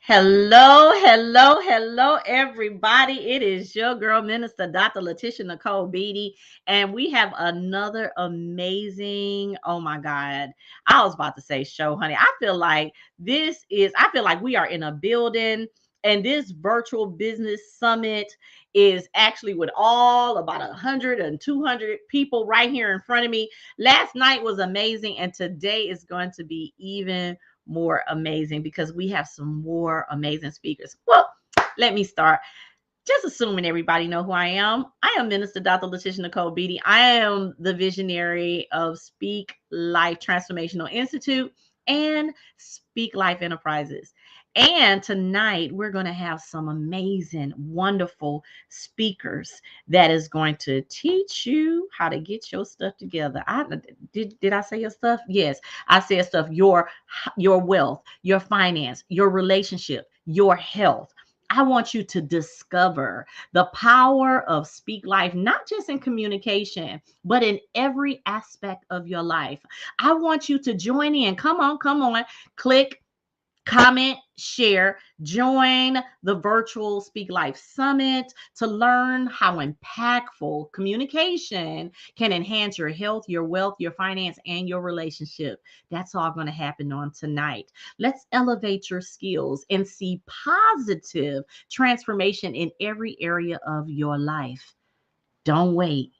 Hello, hello, hello, everybody. It is your girl, Minister Dr. Laticia Nicole Beatty, and we have another amazing, oh my God, I was about to say show, honey. I feel like we are in a building, and this virtual business summit is actually with all about 100 and 200 people right here in front of me. Last night was amazing, and today is going to be even more amazing because we have some more amazing speakers. Well, let me start. Just assuming everybody know who I am. I am Minister Dr. Laticia Nicole Beatty. I am the visionary of Speak Life Transformational Institute and Speak Life Enterprises. And tonight we're going to have some amazing, wonderful speakers that is going to teach you how to get your stuff together. Did I say your stuff? Yes, I said stuff. Your wealth, your finance, your relationship, your health. I want you to discover the power of Speak Life, not just in communication, but in every aspect of your life. I want you to join in. Come on, come on. Click, comment, share, join the virtual Speak Life Summit to learn how impactful communication can enhance your health, your wealth, your finance, and your relationship. That's all going to happen on tonight. Let's elevate your skills and see positive transformation in every area of your life. Don't wait.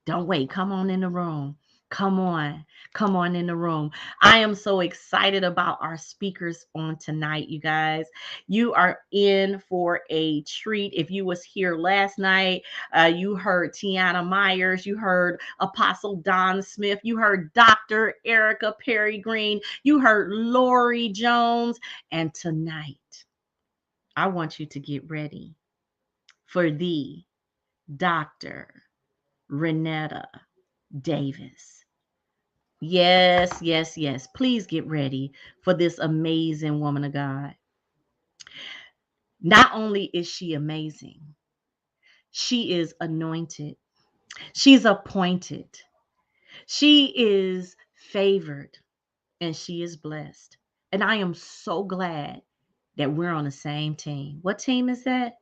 Don't wait. Come on in the room. Come on. Come on in the room. I am so excited about our speakers on tonight, you guys. You are in for a treat. If you was here last night, you heard Tiana Myers, you heard Apostle Don Smith, you heard Dr. Erica Perry Green, you heard Lori Jones, and tonight I want you to get ready for the Dr. Renetta Davis. Yes, yes, yes. Please get ready for this amazing woman of God. Not only is she amazing, she is anointed, she's appointed, she is favored, and she is blessed. And I am so glad that we're on the same team. What team is that?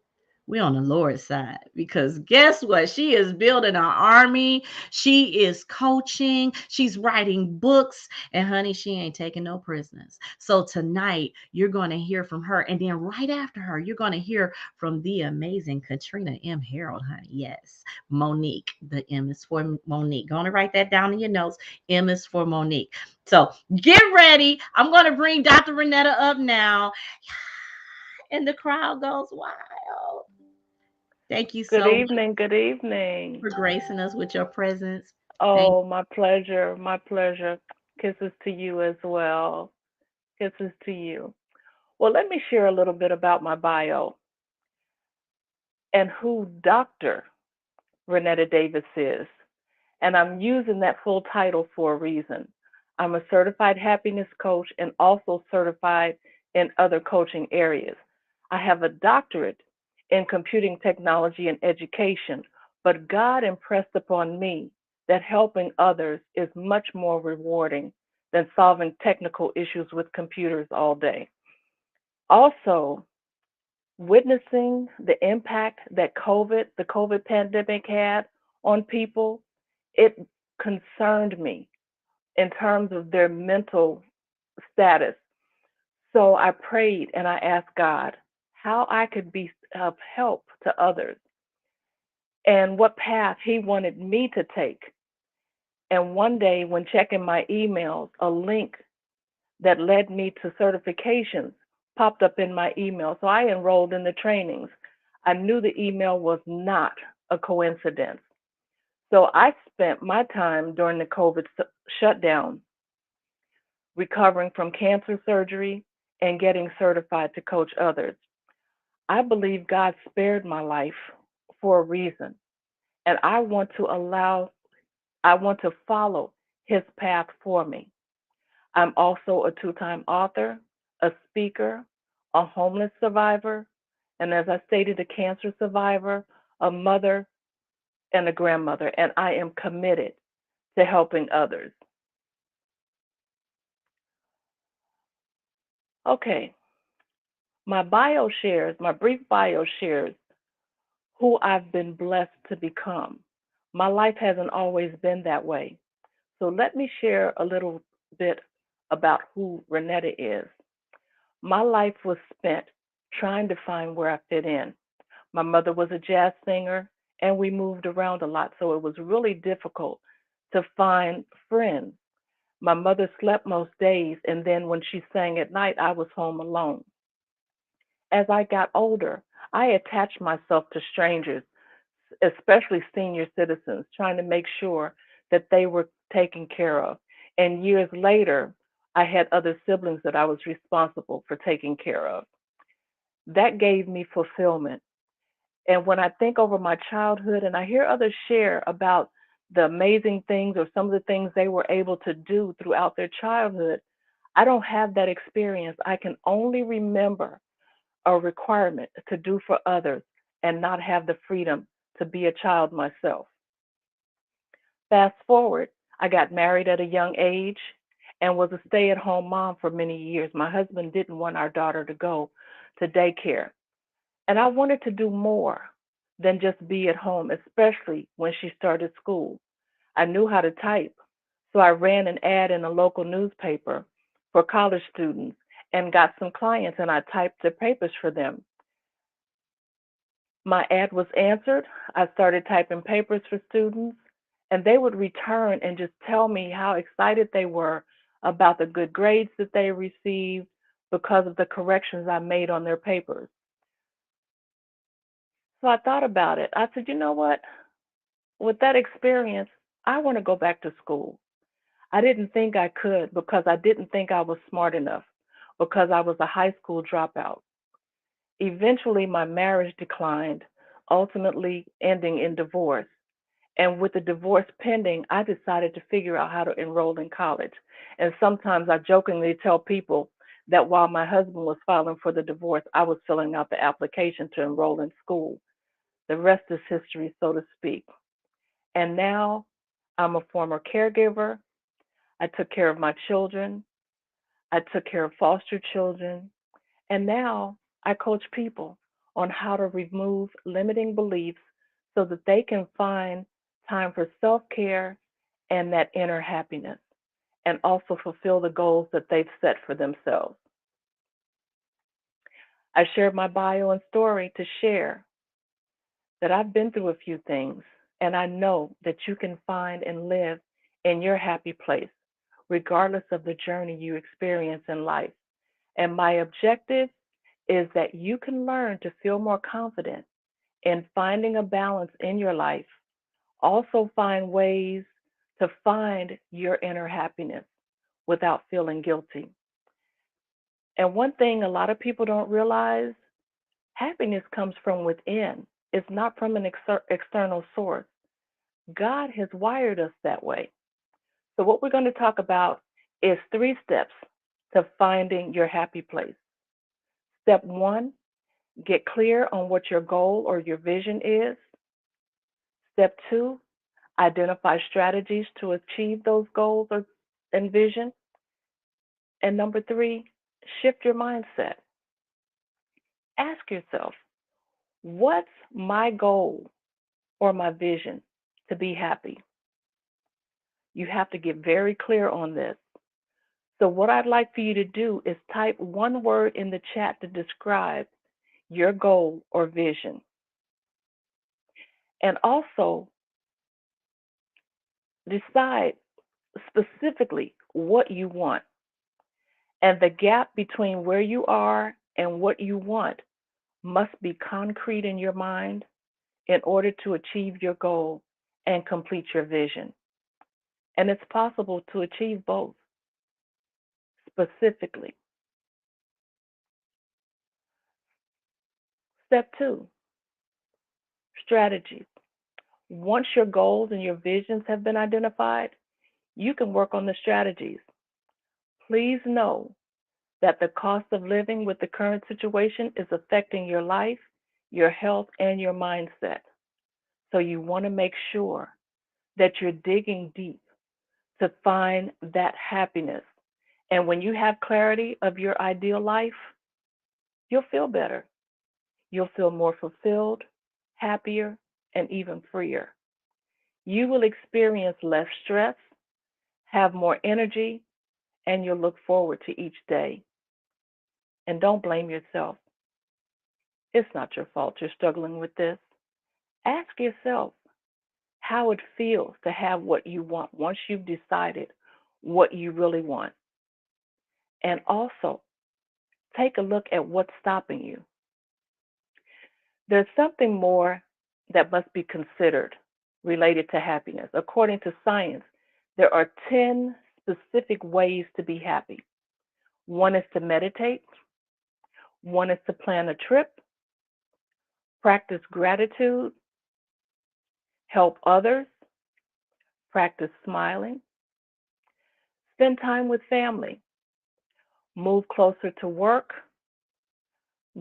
We're on the Lord's side because guess what? She is building an army. She is coaching. She's writing books. And honey, she ain't taking no prisoners. So tonight, you're going to hear from her. And then right after her, you're going to hear from the amazing Katrina M. Harold, honey. Yes, Monique. The M is for Monique. Going to write that down in your notes. M is for Monique. So get ready. I'm going to bring Dr. Renetta up now. And the crowd goes wild. Thank you Good so much evening. Good evening. for gracing us with your presence. Thank Oh, my pleasure. My pleasure. Kisses to you as well. Kisses to you. Well, let me share a little bit about my bio and who Dr. Renetta Davis is. And I'm using that full title for a reason. I'm a certified happiness coach and also certified in other coaching areas. I have a doctorate in computing technology and education, but God impressed upon me that helping others is much more rewarding than solving technical issues with computers all day. Also, witnessing the impact that the COVID pandemic had on people, it concerned me in terms of their mental status. So I prayed and I asked God how I could be of help to others and what path He wanted me to take. And one day, when checking my emails, a link that led me to certifications popped up in my email. So I enrolled in the trainings. I knew the email was not a coincidence. So I spent my time during the COVID shutdown recovering from cancer surgery and getting certified to coach others. I believe God spared my life for a reason, and I want to follow his path for me. I'm also a two-time author, a speaker, a homeless survivor, and as I stated, a cancer survivor, a mother, and a grandmother, and I am committed to helping others. Okay, My brief bio shares who I've been blessed to become. My life hasn't always been that way. So let me share a little bit about who Renetta is. My life was spent trying to find where I fit in. My mother was a jazz singer, and we moved around a lot, so it was really difficult to find friends. My mother slept most days, and then when she sang at night, I was home alone. As I got older, I attached myself to strangers, especially senior citizens, trying to make sure that they were taken care of. And years later, I had other siblings that I was responsible for taking care of. That gave me fulfillment. And when I think over my childhood and I hear others share about the amazing things or some of the things they were able to do throughout their childhood, I don't have that experience. I can only remember a requirement to do for others and not have the freedom to be a child myself. Fast forward, I got married at a young age and was a stay at home mom for many years. My husband didn't want our daughter to go to daycare. And I wanted to do more than just be at home, especially when she started school. I knew how to type, so I ran an ad in a local newspaper for college students and got some clients, and I typed the papers for them. My ad was answered. I started typing papers for students, and they would return and just tell me how excited they were about the good grades that they received because of the corrections I made on their papers. So I thought about it. I said, you know what? With that experience, I want to go back to school. I didn't think I could because I didn't think I was smart enough because I was a high school dropout. Eventually, my marriage declined, ultimately ending in divorce. And with the divorce pending, I decided to figure out how to enroll in college. And sometimes I jokingly tell people that while my husband was filing for the divorce, I was filling out the application to enroll in school. The rest is history, so to speak. And now I'm a former caregiver. I took care of my children. I took care of foster children. And now I coach people on how to remove limiting beliefs so that they can find time for self care and that inner happiness, and also fulfill the goals that they've set for themselves. I shared my bio and story to share that I've been through a few things, and I know that you can find and live in your happy place, regardless of the journey you experience in life. And my objective is that you can learn to feel more confident in finding a balance in your life. Also, find ways to find your inner happiness without feeling guilty. And one thing a lot of people don't realize, happiness comes from within, it's not from an external source. God has wired us that way. So, what we're going to talk about is three steps to finding your happy place. Step one, get clear on what your goal or your vision is. Step two, identify strategies to achieve those goals and vision. And number three, shift your mindset. Ask yourself, what's my goal or my vision to be happy? You have to get very clear on this. So, what I'd like for you to do is type one word in the chat to describe your goal or vision. And also decide specifically what you want. And the gap between where you are and what you want must be concrete in your mind in order to achieve your goal and complete your vision. And it's possible to achieve both specifically. Step two, strategies. Once your goals and your visions have been identified, you can work on the strategies. Please know that the cost of living with the current situation is affecting your life, your health, and your mindset. So you want to make sure that you're digging deep to find that happiness. And when you have clarity of your ideal life, you'll feel better. You'll feel more fulfilled, happier, and even freer. You will experience less stress, have more energy, and you'll look forward to each day. And don't blame yourself. It's not your fault you're struggling with this. Ask yourself how it feels to have what you want once you've decided what you really want. And also, take a look at what's stopping you. There's something more that must be considered related to happiness. According to science, there are 10 specific ways to be happy. One is to meditate, one is to plan a trip, practice gratitude, help others, practice smiling, spend time with family, move closer to work,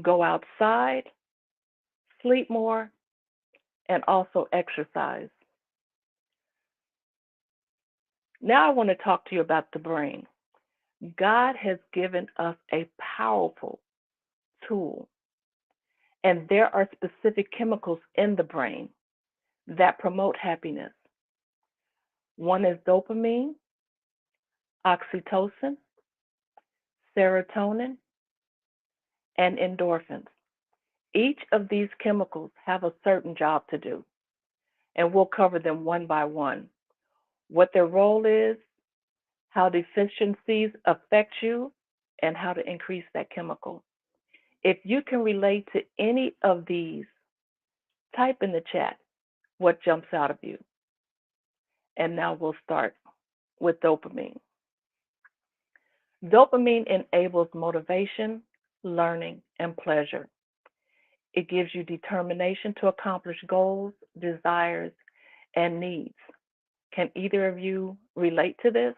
go outside, sleep more, and also exercise. Now I want to talk to you about the brain. God has given us a powerful tool, and there are specific chemicals in the brain that promote happiness. One is dopamine, oxytocin, serotonin, and endorphins. Each of these chemicals have a certain job to do, and we'll cover them one by one. What their role is, how deficiencies affect you, and how to increase that chemical. If you can relate to any of these, type in the chat what jumps out of you. And now we'll start with dopamine. Dopamine enables motivation, learning, and pleasure. It gives you determination to accomplish goals, desires, and needs. Can either of you relate to this?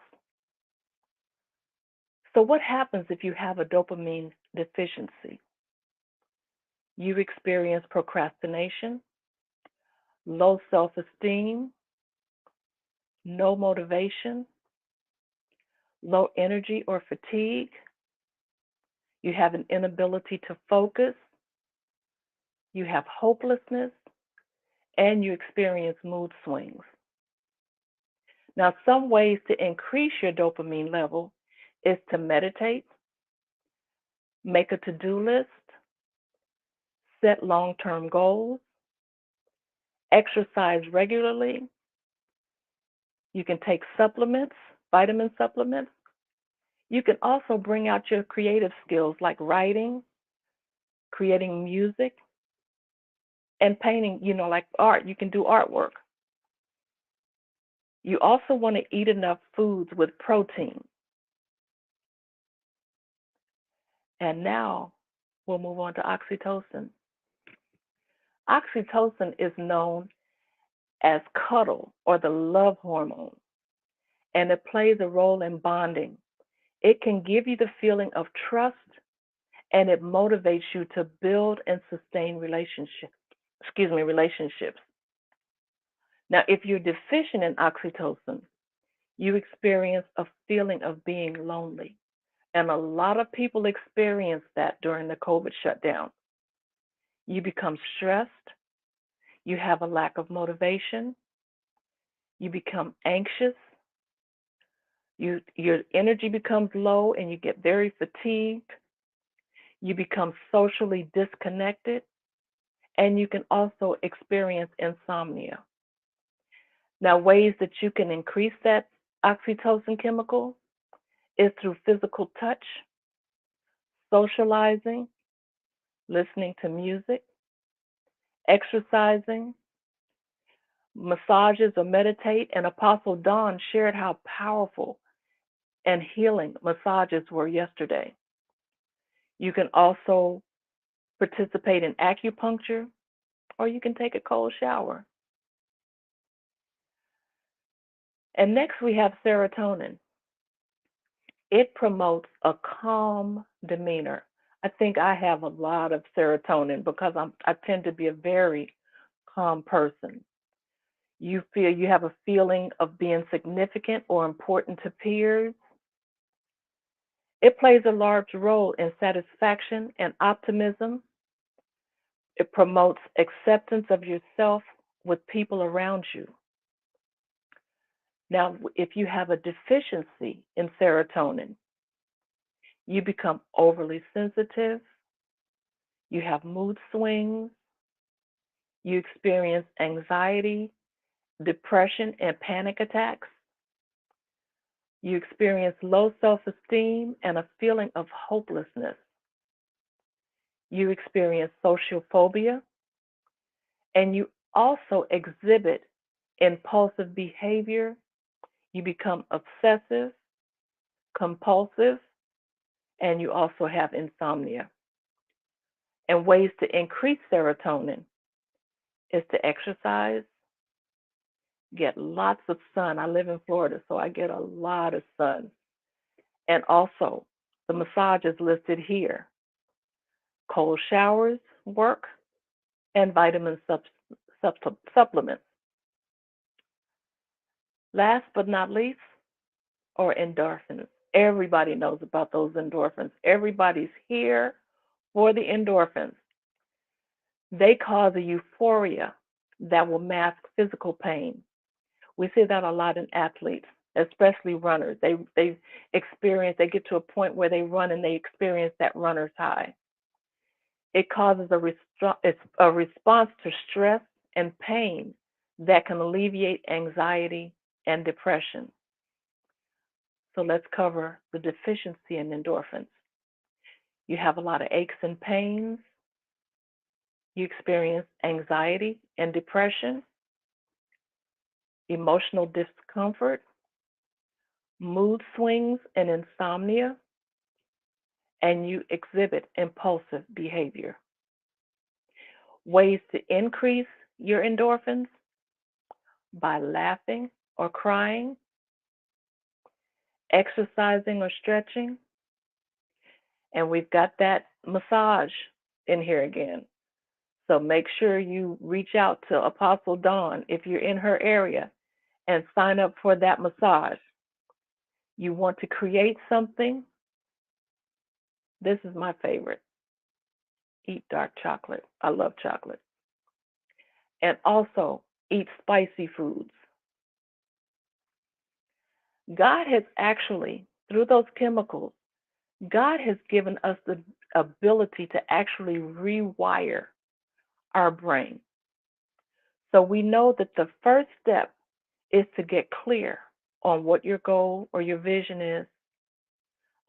So, what happens if you have a dopamine deficiency? You experience procrastination, low self esteem, no motivation, low energy or fatigue. You have an inability to focus. You have hopelessness, and you experience mood swings. Now, some ways to increase your dopamine level is to meditate, make a to do list, set long term goals, exercise regularly. You can take supplements, vitamin supplements. You can also bring out your creative skills like writing, creating music, and painting, like art. You can do artwork. You also want to eat enough foods with protein. And now we'll move on to oxytocin. Oxytocin is known as cuddle or the love hormone, and it plays a role in bonding. It can give you the feeling of trust and it motivates you to build and sustain relationships. Now, if you're deficient in oxytocin, you experience a feeling of being lonely. And a lot of people experience that during the COVID shutdown. You become stressed, you have a lack of motivation, you become anxious, your energy becomes low and you get very fatigued, you become socially disconnected, and you can also experience insomnia. Now, ways that you can increase that oxytocin chemical is through physical touch, socializing, listening to music, exercising, massages or meditate. And Apostle Dawn shared how powerful and healing massages were yesterday. You can also participate in acupuncture or you can take a cold shower. And next we have serotonin. It promotes a calm demeanor. I think I have a lot of serotonin because I tend to be a very calm person. You have a feeling of being significant or important to peers, It plays a large role in satisfaction and optimism. It promotes acceptance of yourself with people around you. Now, if you have a deficiency in serotonin, you become overly sensitive, you have mood swings, you experience anxiety, depression, and panic attacks, you experience low self esteem and a feeling of hopelessness, you experience social phobia, and you also exhibit impulsive behavior. You become obsessive, compulsive, and you also have insomnia. And ways to increase serotonin is to exercise, get lots of sun. I live in Florida, so I get a lot of sun. And also, the massage is listed here. Cold showers work, and supplements. Last but not least, are endorphins. Everybody knows about those endorphins. Everybody's here for the endorphins. They cause a euphoria that will mask physical pain. We see that a lot in athletes, especially runners. They get to a point where they run and they experience that runner's high. It causes a response to stress and pain that can alleviate anxiety and depression. So let's cover the deficiency in endorphins. You have a lot of aches and pains. You experience anxiety and depression, emotional discomfort, mood swings and insomnia, and you exhibit impulsive behavior. Ways to increase your endorphins: by laughing or crying, exercising or stretching, and we've got that massage in here again. So make sure you reach out to Apostle Dawn if you're in her area and sign up for that massage. You want to create something? This is my favorite. Eat dark chocolate. I love chocolate. And also eat spicy foods. God has actually, through those chemicals, God has given us the ability to actually rewire our brain. So we know that the first step is to get clear on what your goal or your vision is.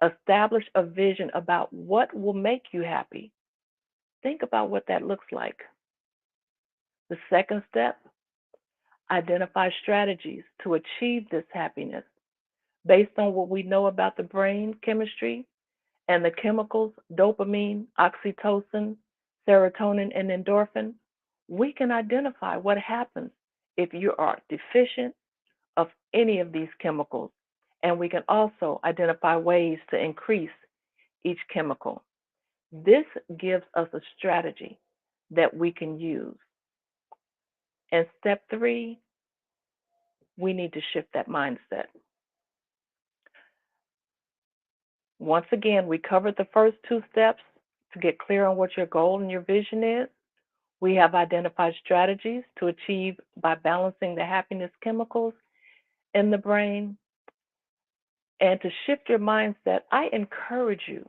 Establish a vision about what will make you happy. Think about what that looks like. The second step: identify strategies to achieve this happiness. Based on what we know about the brain chemistry and the chemicals, dopamine, oxytocin, serotonin, and endorphin, we can identify what happens if you are deficient of any of these chemicals. And we can also identify ways to increase each chemical. This gives us a strategy that we can use. And step three, we need to shift that mindset. Once again, we covered the first two steps to get clear on what your goal and your vision is. We have identified strategies to achieve by balancing the happiness chemicals in the brain. And to shift your mindset, I encourage you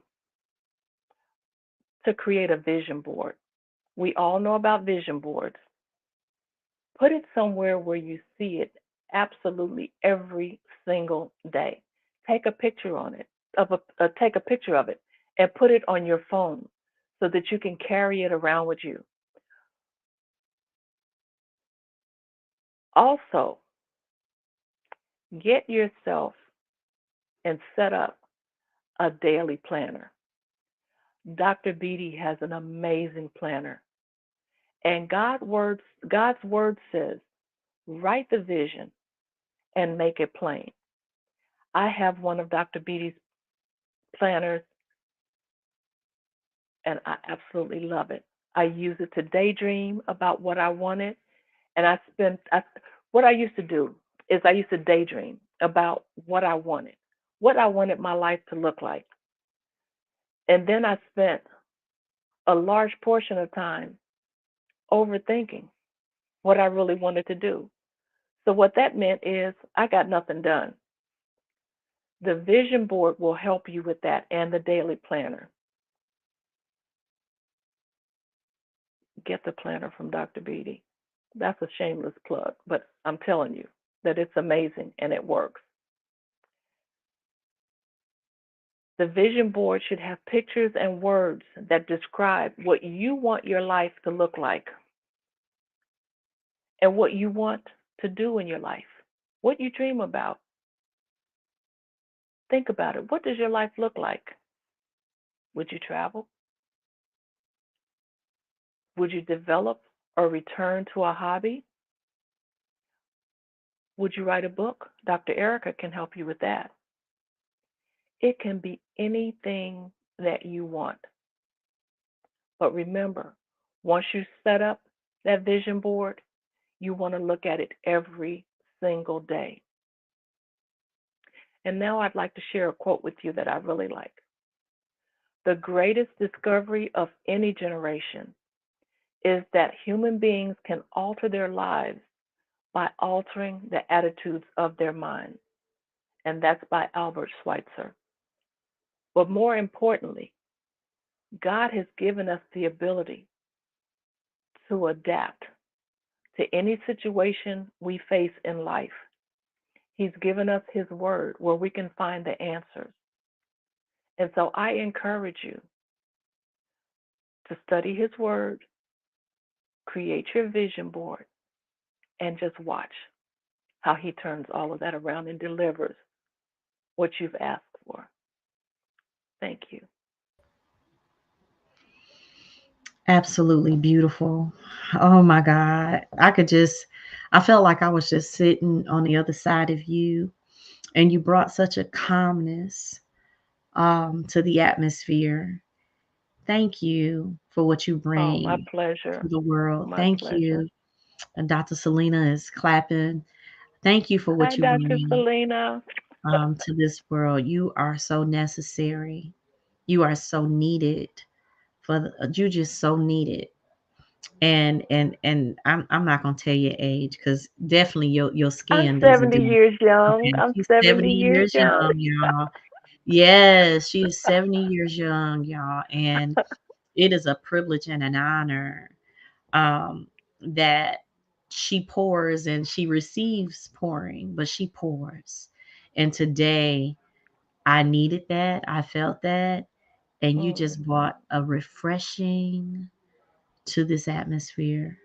to create a vision board. We all know about vision boards. Put it somewhere where you see it absolutely every single day. Take a picture on it, take a picture of it, and put it on your phone so that you can carry it around with you. Also, get yourself and set up a daily planner. Dr. Beatty has an amazing planner. And God's word says, write the vision and make it plain. I have one of Dr. Beatty's planners and I absolutely love it. I use it to daydream about what I wanted. And what I used to do is I used to daydream about what I wanted my life to look like. And then I spent a large portion of time overthinking what I really wanted to do. So, what that meant is I got nothing done. The vision board will help you with that and the daily planner. Get the planner from Dr. Beatty. That's a shameless plug, but I'm telling you that it's amazing and it works. The vision board should have pictures and words that describe what you want your life to look like and what you want to do in your life, what you dream about. Think about it. What does your life look like? Would you travel? Would you develop or return to a hobby? Would you write a book? Dr. Erica can help you with that. It can be anything that you want. But remember, once you set up that vision board, you want to look at it every single day. And now I'd like to share a quote with you that I really like. The greatest discovery of any generation is that human beings can alter their lives by altering the attitudes of their minds. And that's by Albert Schweitzer. But more importantly, God has given us the ability to adapt to any situation we face in life. He's given us His Word where we can find the answers. And so I encourage you to study His Word, create your vision board, and just watch how He turns all of that around and delivers what you've asked for. Thank you. Absolutely beautiful. Oh my God. I felt like I was just sitting on the other side of you, and you brought such a calmness to the atmosphere. Thank you for what you Oh, my bring pleasure. to the world. My Thank pleasure. you. And Dr. Selena is clapping. Thank you for Hi, what you Dr. bring Selena. to this world. You are so necessary. You are so needed you just so needed. And I'm not gonna tell your age because definitely your I'm skin doesn't 70 do. years young. Okay, I'm she's 70 70 years years young. young, y'all. Yes, she is 70 years young, y'all, and it is a privilege and an honor um, that she pours and she receives pouring, but she pours. And today I needed that. I felt that. And you just Hmm. brought a refreshing to this atmosphere.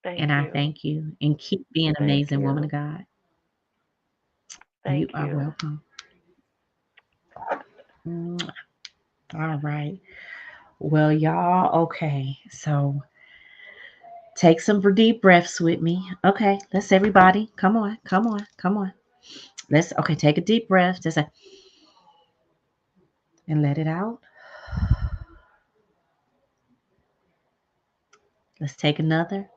Thank And I you. thank you. And keep being Thank amazing, woman you. of God. Thank You are you. welcome. All right. Well, y'all, okay. So take some deep breaths with me. Okay, let's everybody. Come on, come on, come on. Let's okay, take a deep breath. Just and let it out. Let's take another.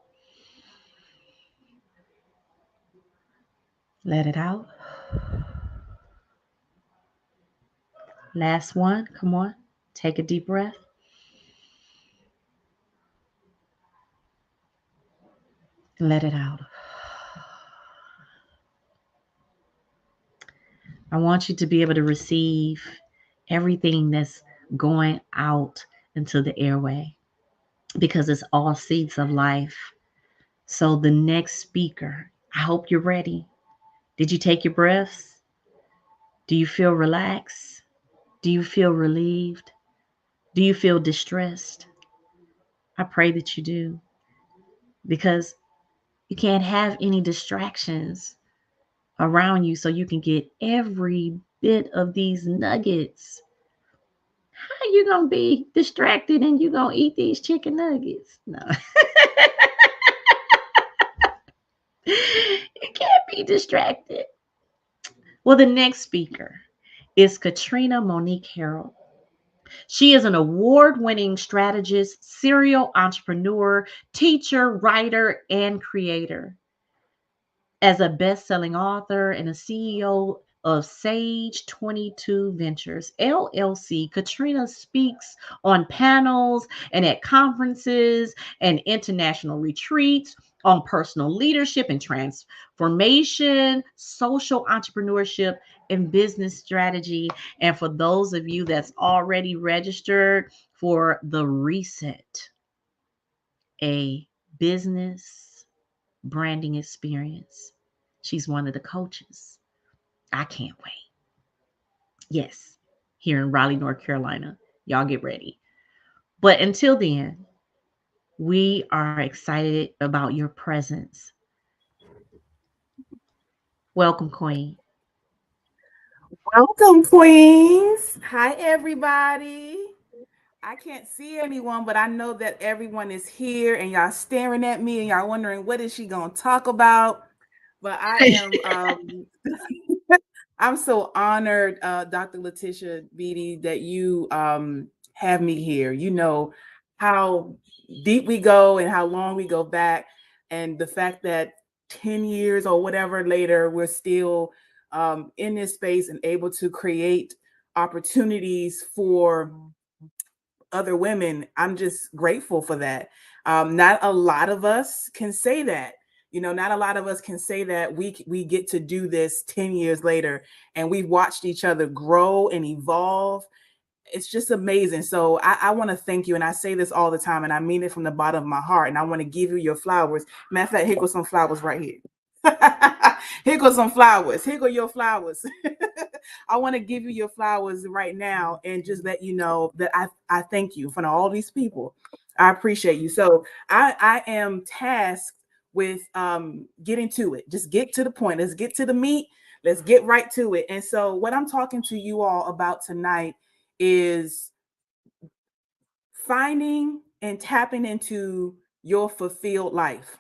Let it out. Last one. Come on. Take a deep breath and let it out. I want you to be able to receive everything that's going out into the airway because it's all seeds of life. So, the next speaker, I hope you're ready. Did you take your breaths? Do you feel relaxed? Do you feel relieved? Do you feel distressed? I pray that you do because you can't have any distractions around you so you can get every bit of these nuggets. How you gonna be distracted and you gonna eat these chicken nuggets? No. You can't be distracted. Well, the next speaker is Katrina Monique Harold. She is an award winning strategist, serial entrepreneur, teacher, writer, and creator. As a best selling author and a CEO of Sage 22 Ventures LLC. Katrina speaks on panels and at conferences and international retreats on personal leadership and transformation, social entrepreneurship, and business strategy. And for those of you that's already registered for the Reset, a business branding experience, she's one of the coaches. I can't wait. Yes, here in Raleigh, North Carolina. Y'all get ready. But until then, we are excited about your presence. Welcome, Queen. Welcome, Queens. Hi, everybody. I can't see anyone, but I know that everyone is here and y'all staring at me and y'all wondering what is she gonna talk about. But I am I'm so honored, Dr. Laticia Beatty, that you have me here. You know how deep we go and how long we go back, and the fact that 10 years or whatever later, we're still in this space and able to create opportunities for other women. I'm just grateful for that. Not a lot of us can say that. You know, not a lot of us can say that we get to do this 10 years later, and we've watched each other grow and evolve. It's just amazing. So I want to thank you. And I say this all the time, and I mean it from the bottom of my heart. And I want to give you your flowers. Matter of fact, here go some flowers right here. Here go some flowers. Here go your flowers. I want to give you your flowers right now and just let you know that I thank you for all these people. I appreciate you. So I am tasked with getting to it. Just get to the point. Let's get to the meat. Let's get right to it. And so what I'm talking to you all about tonight is finding and tapping into your fulfilled life.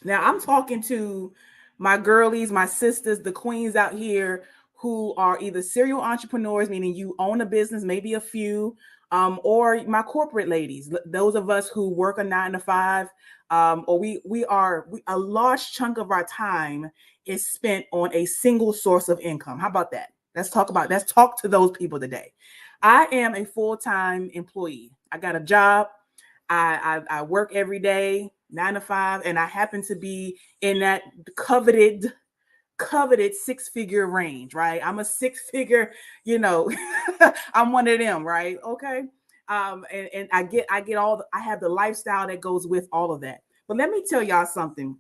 Now, I'm talking to my girlies, my sisters, the queens out here who are either serial entrepreneurs, meaning you own a business, maybe a few, or my corporate ladies, those of us who work a 9 to 5, or a large chunk of our time is spent on a single source of income. How about that? Let's talk to those people today. I am a full-time employee. I got a job. I work every day, 9 to 5, and I happen to be in that coveted 6-figure range, right? I'm a 6-figure, you know, I'm one of them, right? Okay. And I have the lifestyle that goes with all of that. But let me tell y'all something.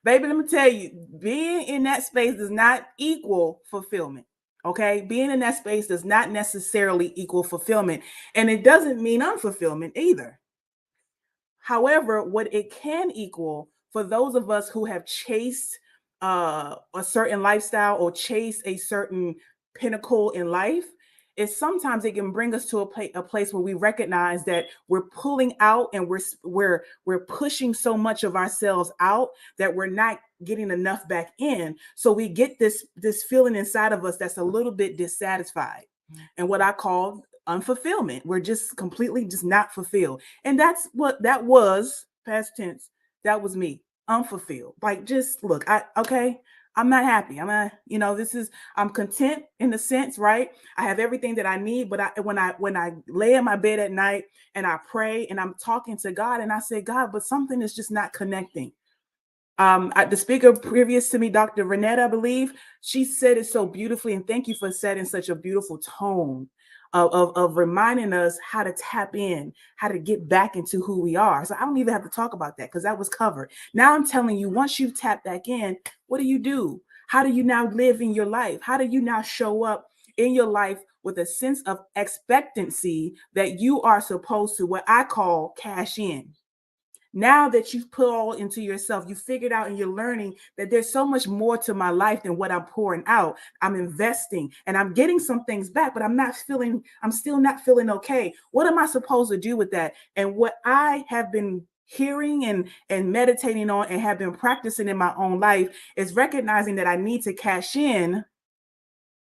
Baby, let me tell you, being in that space does not equal fulfillment. Okay. Being in that space does not necessarily equal fulfillment. And it doesn't mean unfulfillment either. However, what it can equal for those of us who have chased a certain lifestyle or chased a certain pinnacle in life is sometimes it can bring us to a place where we recognize that we're pulling out and we're pushing so much of ourselves out that we're not getting enough back in. So we get this feeling inside of us that's a little bit dissatisfied, and what I call unfulfillment. We're just completely just not fulfilled. And that's what that was, past tense. That was me, unfulfilled. Like, just look, I'm not happy. I'm content in the sense, right? I have everything that I need, but when I lay in my bed at night and I pray and I'm talking to God and I say, God, but something is just not connecting. The speaker previous to me, Dr. Renette, I believe, she said it so beautifully, and thank you for setting such a beautiful tone of reminding us how to tap in, how to get back into who we are. So I don't even have to talk about that because that was covered. Now I'm telling you, once you tap back in, what do you do? How do you now live in your life? How do you now show up in your life with a sense of expectancy that you are supposed to, what I call, cash in? Now that you've put all into yourself, you figured out and you're learning that there's so much more to my life than what I'm pouring out. I'm investing and I'm getting some things back, but I'm still not feeling okay. What am I supposed to do with that? And what I have been hearing and meditating on and have been practicing in my own life is recognizing that I need to cash in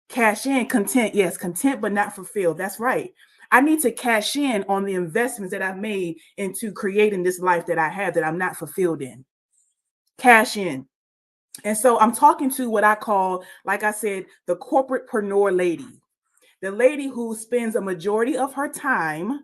content. Yes, content, but not fulfilled. That's right. I need to cash in on the investments that I've made into creating this life that I have that I'm not fulfilled in. Cash in. And so I'm talking to what I call, like I said, the corporatepreneur lady, the lady who spends a majority of her time,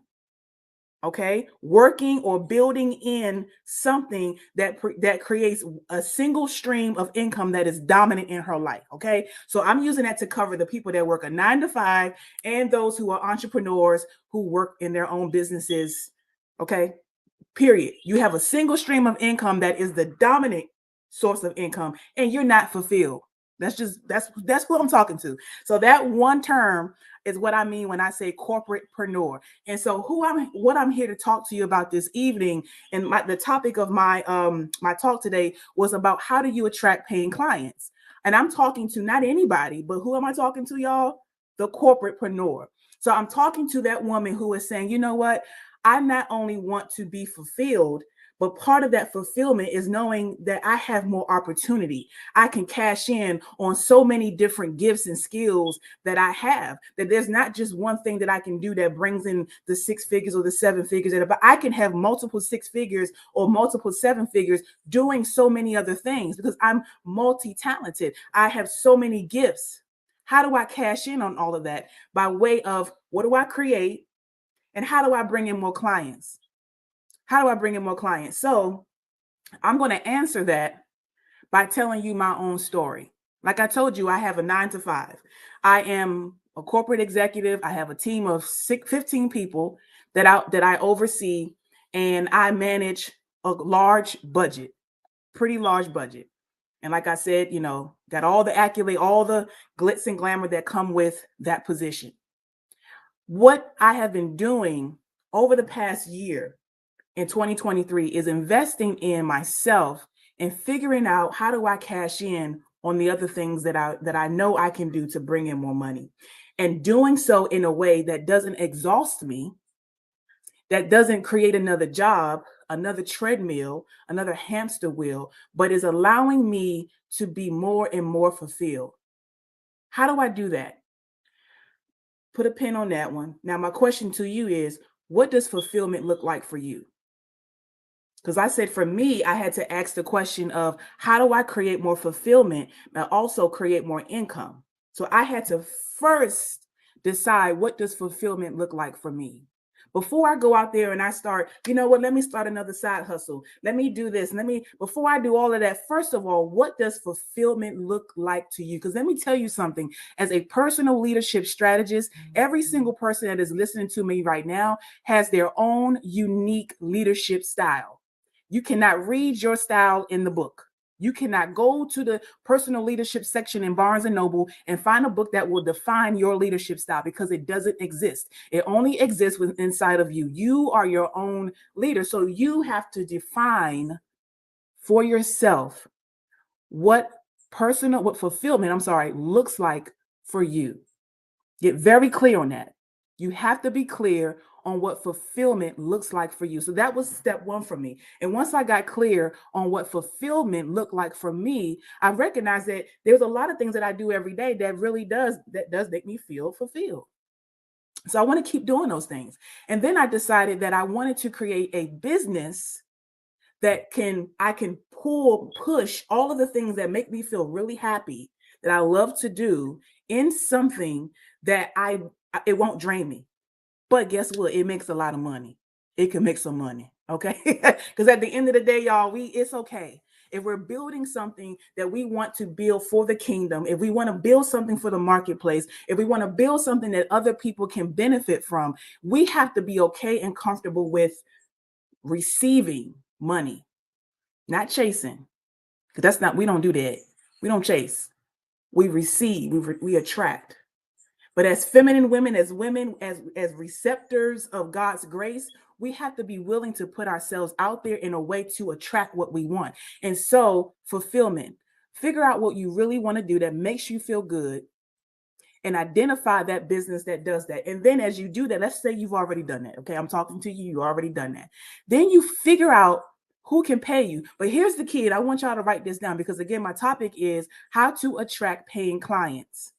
okay, working or building in something that creates a single stream of income that is dominant in her life. Okay, so I'm using that to cover the people that work a 9 to 5 and those who are entrepreneurs who work in their own businesses. Okay, period. You have a single stream of income that is the dominant source of income, and you're not fulfilled. That's what I'm talking to. So that one term is what I mean when I say corporatepreneur. And so what I'm here to talk to you about this evening, and the topic of my talk today was about how do you attract paying clients. And I'm talking to not anybody, but who am I talking to, y'all? The corporatepreneur. So I'm talking to that woman who is saying, you know what? I not only want to be fulfilled, but part of that fulfillment is knowing that I have more opportunity. I can cash in on so many different gifts and skills that I have, that there's not just one thing that I can do that brings in the 6 figures or the 7 figures, but I can have multiple 6 figures or multiple 7 figures doing so many other things because I'm multi-talented. I have so many gifts. How do I cash in on all of that? By way of what do I create? And how do I bring in more clients? How do I bring in more clients? So I'm going to answer that by telling you my own story. Like I told you, I have a 9 to 5. I am a corporate executive. I have a team of 15 people that I oversee, and I manage a large budget, pretty large budget. And like I said, got all the accolade, all the glitz and glamour that come with that position. What I have been doing over the past year in 2023 is investing in myself and figuring out how do I cash in on the other things that I know I can do to bring in more money, and doing so in a way that doesn't exhaust me, that doesn't create another job, another treadmill, another hamster wheel, but is allowing me to be more and more fulfilled. How do I do that? Put a pin on that one. Now, my question to you is, what does fulfillment look like for you? Because I said for me, I had to ask the question of how do I create more fulfillment, but also create more income? So I had to first decide, what does fulfillment look like for me? Before I go out there and I start, let me start another side hustle. Let me do this. Before I do all of that, first of all, what does fulfillment look like to you? Because let me tell you something, as a personal leadership strategist, every single person that is listening to me right now has their own unique leadership style. You cannot read your style in the book. You cannot go to the personal leadership section in Barnes and Noble and find a book that will define your leadership style, because it doesn't exist. It only exists inside of you. You are your own leader. So you have to define for yourself what fulfillment, looks like for you. Get very clear on that. You have to be clear on what fulfillment looks like for you. So that was step one for me. And once I got clear on what fulfillment looked like for me, I recognized that there's a lot of things that I do every day that does make me feel fulfilled. So I want to keep doing those things. And then I decided that I wanted to create a business that I can push all of the things that make me feel really happy, that I love to do, in something that it won't drain me. But guess what? It makes a lot of money. It can make some money, okay? Because at the end of the day, y'all, it's okay. If we're building something that we want to build for the kingdom, if we want to build something for the marketplace, if we want to build something that other people can benefit from, we have to be okay and comfortable with receiving money, not chasing. Because we don't do that. We don't chase. We receive, we attract. But as feminine women, as women, as receptors of God's grace, we have to be willing to put ourselves out there in a way to attract what we want. And so, fulfillment. Figure out what you really want to do that makes you feel good, and identify that business that does that. And then as you do that, let's say you've already done that. Okay, I'm talking to you. You already done that. Then you figure out who can pay you. But here's the key. And I want y'all to write this down, because again, my topic is how to attract paying clients.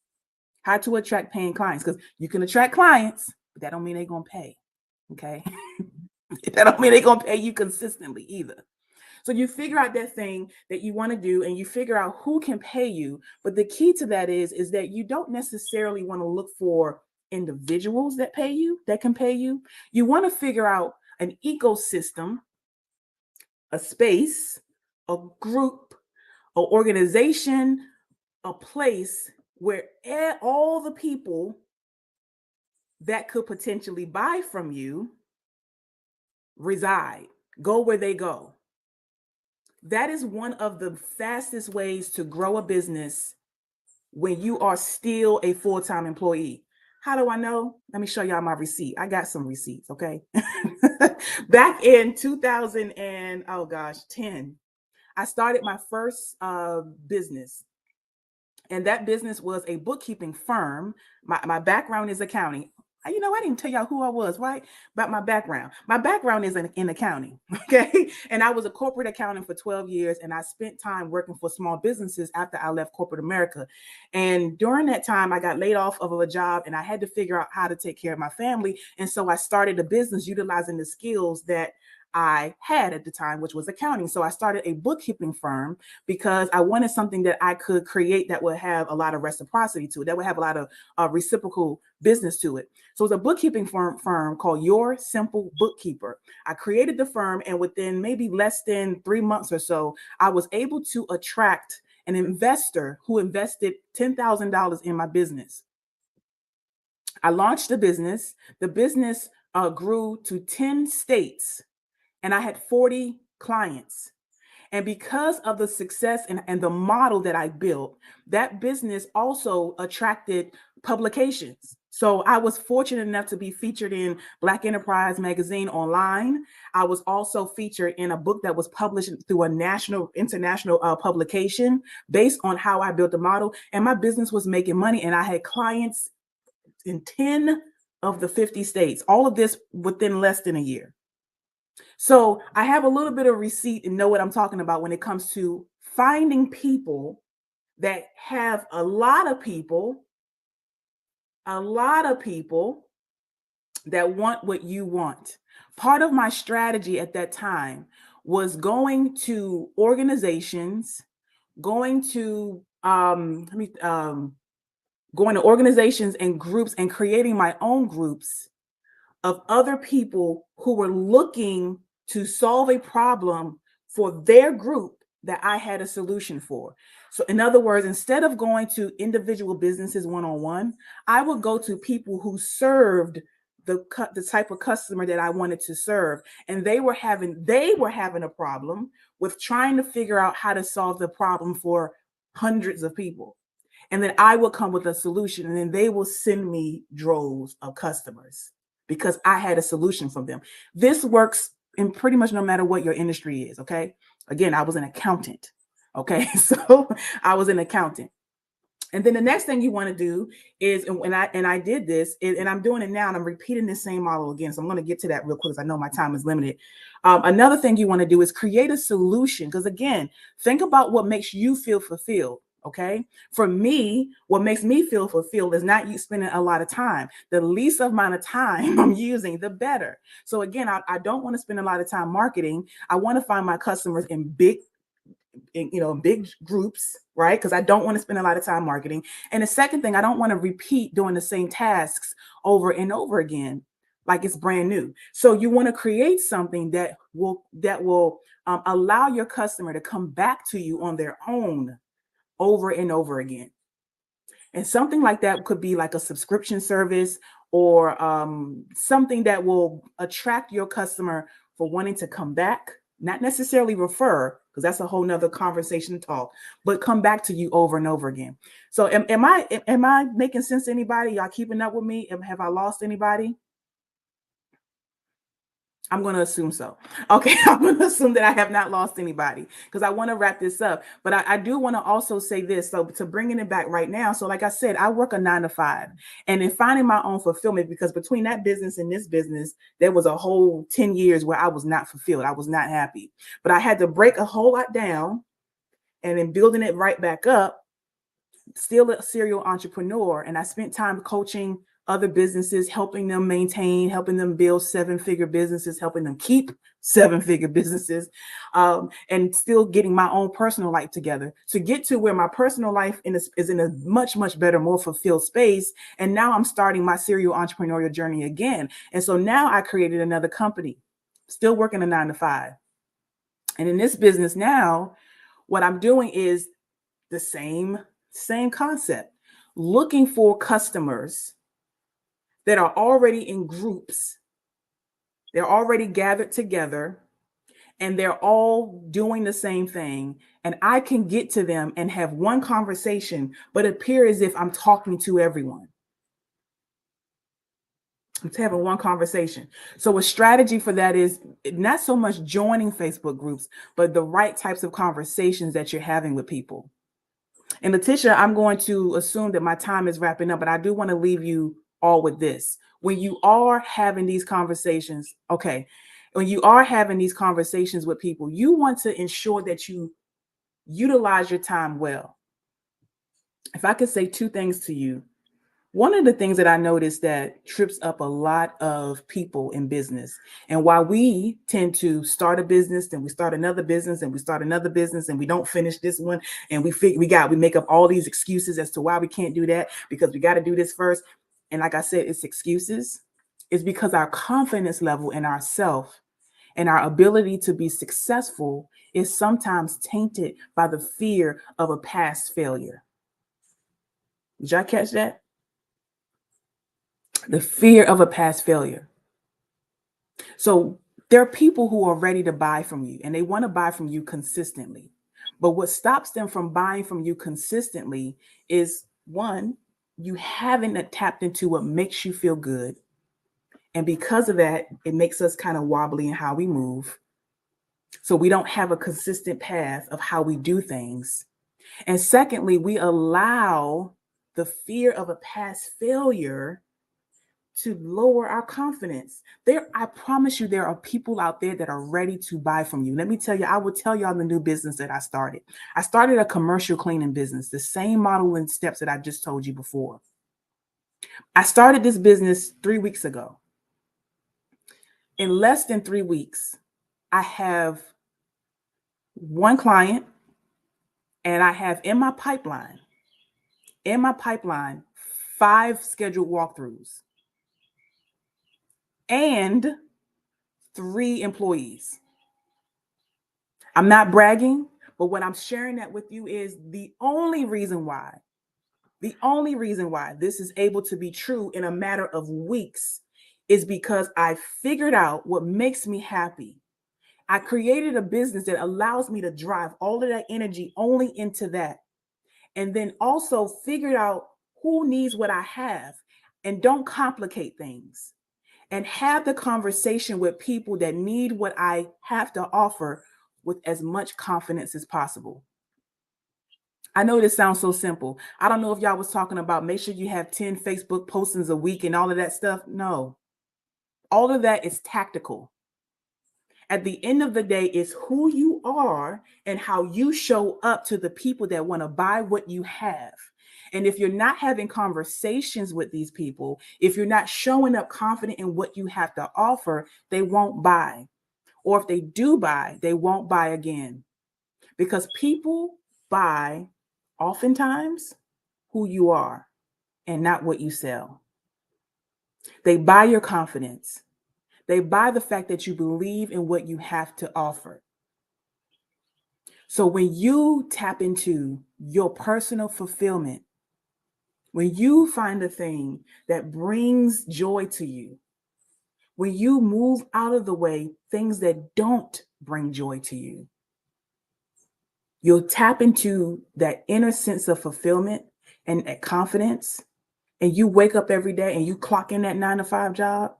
How to attract paying clients, because you can attract clients, but that don't mean they're going to pay. Okay. That don't mean they're going to pay you consistently either. So you figure out that thing that you want to do and you figure out who can pay you. But the key to that is that you don't necessarily want to look for individuals that pay you, that can pay you. You want to figure out an ecosystem, a space, a group, an organization, a place where all the people that could potentially buy from you reside, go where they go. That is one of the fastest ways to grow a business when you are still a full-time employee. How do I know? Let me show y'all my receipt. I got some receipts, okay? Back in 2000 and oh gosh, 10, I started my first business. And that business was a bookkeeping firm. My background is accounting. You know, I didn't tell y'all who I was, right? About my background. My background is in accounting, okay? And I was a corporate accountant for 12 years, and I spent time working for small businesses after I left corporate America. And during that time, I got laid off of a job, and I had to figure out how to take care of my family. And so I started a business utilizing the skills that I had at the time, which was accounting. So I started a bookkeeping firm because I wanted something that I could create that would have a lot of reciprocity to it, that would have a lot of reciprocal business to it. So it's a bookkeeping firm called Your Simple Bookkeeper. I created the firm, and within maybe less than 3 months or so, I was able to attract an investor who invested $10,000 in my business. I launched the business. The business grew to 10 states, and I had 40 clients. And because of the success and the model that I built, that business also attracted publications. So I was fortunate enough to be featured in Black Enterprise magazine online. I was also featured in a book that was published through a international publication based on how I built the model. And my business was making money, and I had clients in 10 of the 50 states, all of this within less than a year. So I have a little bit of receipt and know what I'm talking about when it comes to finding people that have a lot of people that want what you want. Part of my strategy at that time was going to organizations, going to organizations and groups and creating my own groups of other people who were looking to solve a problem for their group that I had a solution for. So in other words, instead of going to individual businesses one-on-one, I would go to people who served the type of customer that I wanted to serve. And they were having a problem with trying to figure out how to solve the problem for hundreds of people. And then I will come with a solution, and then they will send me droves of customers because I had a solution for them. This works in pretty much no matter what your industry is, okay? Again, I was an accountant, okay? So I was an accountant. And then the next thing you want to do is, and I did this, and I'm doing it now, and I'm repeating the same model again. So I'm going to get to that real quick because I know my time is limited. Another thing you want to do is create a solution, because again, think about what makes you feel fulfilled. Okay. For me, what makes me feel fulfilled is not you spending a lot of time. The least amount of time I'm using, the better. So again, I don't want to spend a lot of time marketing. I want to find my customers in big groups, right? Because I don't want to spend a lot of time marketing. And the second thing, I don't want to repeat doing the same tasks over and over again, like it's brand new. So you want to create something that will allow your customer to come back to you on their own over and over again. And something like that could be like a subscription service or something that will attract your customer for wanting to come back, not necessarily refer, because that's a whole nother conversation to talk, but come back to you over and over again. So am I making sense to anybody? Y'all keeping up with me? Have I lost anybody? I'm going to assume so. Okay, I'm going to assume that I have not lost anybody because I want to wrap this up. But I do want to also say this. So to bringing it back right now. So like I said, I work a 9 to 5 and in finding my own fulfillment, because between that business and this business, there was a whole 10 years where I was not fulfilled. I was not happy, but I had to break a whole lot down and then building it right back up, still a serial entrepreneur. And I spent time coaching other businesses, helping them maintain, helping them build 7-figure businesses, helping them keep 7-figure businesses, and still getting my own personal life together to get to where my personal life is in a much, much better, more fulfilled space. And now I'm starting my serial entrepreneurial journey again. And so now I created another company, still working a 9 to 5. And in this business now, what I'm doing is the same concept, looking for customers that are already in groups. They're already gathered together and they're all doing the same thing. And I can get to them and have one conversation, but appear as if I'm talking to everyone. I'm having one conversation. So a strategy for that is not so much joining Facebook groups, but the right types of conversations that you're having with people. And Laticia, I'm going to assume that my time is wrapping up, but I do want to leave you all with this. When you are having these conversations, when you are having these conversations with people, you want to ensure that you utilize your time well. If I could say 2 things to you, one of the things that I noticed that trips up a lot of people in business, and why we tend to start a business, then we start another business, and we start another business, and we don't finish this one, and we make up all these excuses as to why we can't do that, because we got to do this first. And like I said, it's excuses. It's because our confidence level in ourselves and our ability to be successful is sometimes tainted by the fear of a past failure. Did y'all catch that? The fear of a past failure. So there are people who are ready to buy from you and they want to buy from you consistently. But what stops them from buying from you consistently is, one, you haven't tapped into what makes you feel good. And because of that, it makes us kind of wobbly in how we move. So we don't have a consistent path of how we do things. And secondly, we allow the fear of a past failure to lower our confidence. I promise you, there are people out there that are ready to buy from you. Let me tell you, I will tell y'all the new business that I started. I started a commercial cleaning business, the same model and steps that I just told you before. I started this business 3 weeks ago. In less than 3 weeks, I have one client and I have in my pipeline, 5 scheduled walkthroughs and 3 employees. I'm not bragging, but what I'm sharing that with you is the only reason why this is able to be true in a matter of weeks is because I figured out what makes me happy. I created a business that allows me to drive all of that energy only into that. And then also figured out who needs what I have and don't complicate things. And have the conversation with people that need what I have to offer with as much confidence as possible. I know this sounds so simple. I don't know if y'all was talking about make sure you have 10 Facebook postings a week and all of that stuff. No, all of that is tactical. At the end of the day, it's who you are and how you show up to the people that want to buy what you have. And if you're not having conversations with these people, if you're not showing up confident in what you have to offer, they won't buy. Or if they do buy, they won't buy again. Because people buy oftentimes who you are and not what you sell. They buy your confidence. They buy the fact that you believe in what you have to offer. So when you tap into your personal fulfillment, when you find a thing that brings joy to you, when you move out of the way things that don't bring joy to you, you'll tap into that inner sense of fulfillment and that confidence. And you wake up every day and you clock in that 9 to 5 job.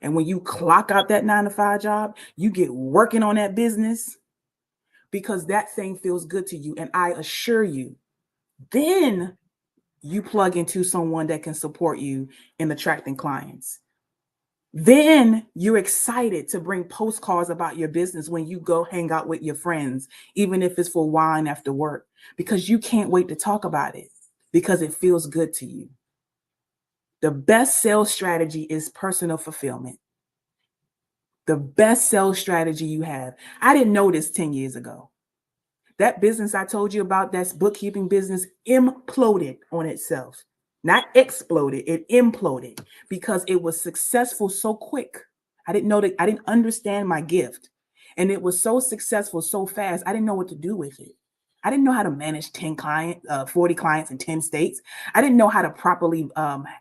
And when you clock out that 9 to 5 job, you get working on that business because that thing feels good to you. And I assure you, then you plug into someone that can support you in attracting clients. Then you're excited to bring postcards about your business when you go hang out with your friends, even if it's for wine after work, because you can't wait to talk about it because it feels good to you. The best sales strategy is personal fulfillment. The best sales strategy you have. I didn't know this 10 years ago. That business I told you about, that's bookkeeping business, imploded on itself. Not exploded, it imploded because it was successful so quick. I didn't know that, I didn't understand my gift. And it was so successful so fast, I didn't know what to do with it. I didn't know how to manage 10 clients, 40 clients in 10 states. I didn't know how to properly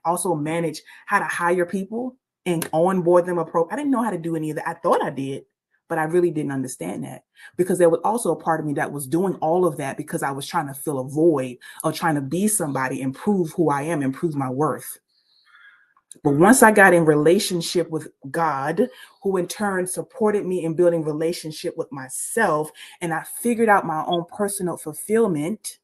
also manage how to hire people and onboard them. I didn't know how to do any of that. I thought I did, but I really didn't understand that because there was also a part of me that was doing all of that because I was trying to fill a void of trying to be somebody, improve who I am, improve my worth. But once I got in relationship with God, who in turn supported me in building relationship with myself, and I figured out my own personal fulfillment,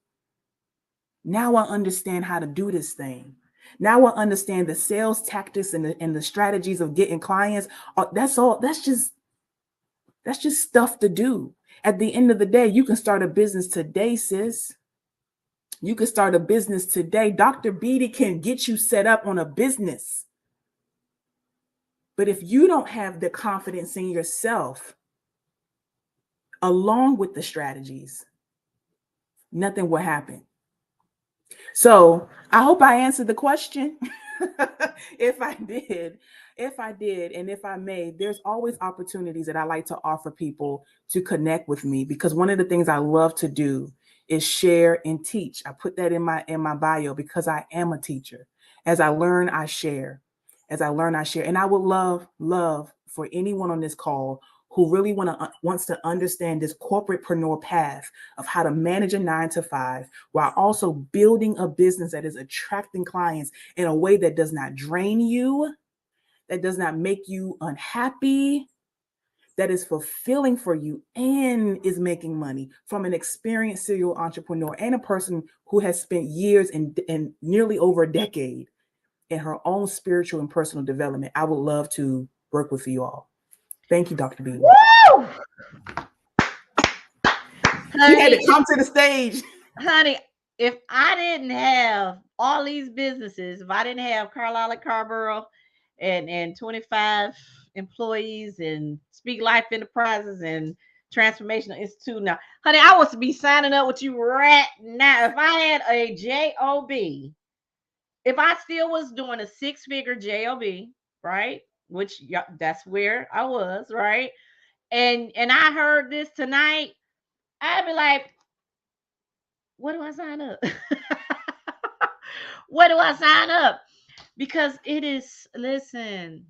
now I understand how to do this thing. Now I understand the sales tactics and the strategies of getting clients. That's all. That's just stuff to do. At the end of the day, you can start a business today, sis. You can start a business today. Dr. Beatty can get you set up on a business. But if you don't have the confidence in yourself, along with the strategies, nothing will happen. So I hope I answered the question. If I did, and if I may, there's always opportunities that I like to offer people to connect with me because one of the things I love to do is share and teach. I put that in my bio because I am a teacher. As I learn, I share. As I learn, I share. And I would love for anyone on this call who really wants to understand this corporatepreneur path of how to manage a 9 to 5 while also building a business that is attracting clients in a way that does not drain you, that does not make you unhappy, that is fulfilling for you and is making money from an experienced serial entrepreneur and a person who has spent years and nearly over a decade in her own spiritual and personal development. I would love to work with you all. Thank you, Dr. B. Woo! She had Honey, to come to the stage. honey, if I didn't have all these businesses, if I didn't have Carlisle and Carborough and 25 employees and Speak Life Enterprises and Transformational Institute now, honey, I was to be signing up with you right now. If I had a job, if I still was doing a 6-figure job, right? Which that's where I was, right? And I heard this tonight, I'd be like, what do I sign up? What do I sign up? Because it is, listen,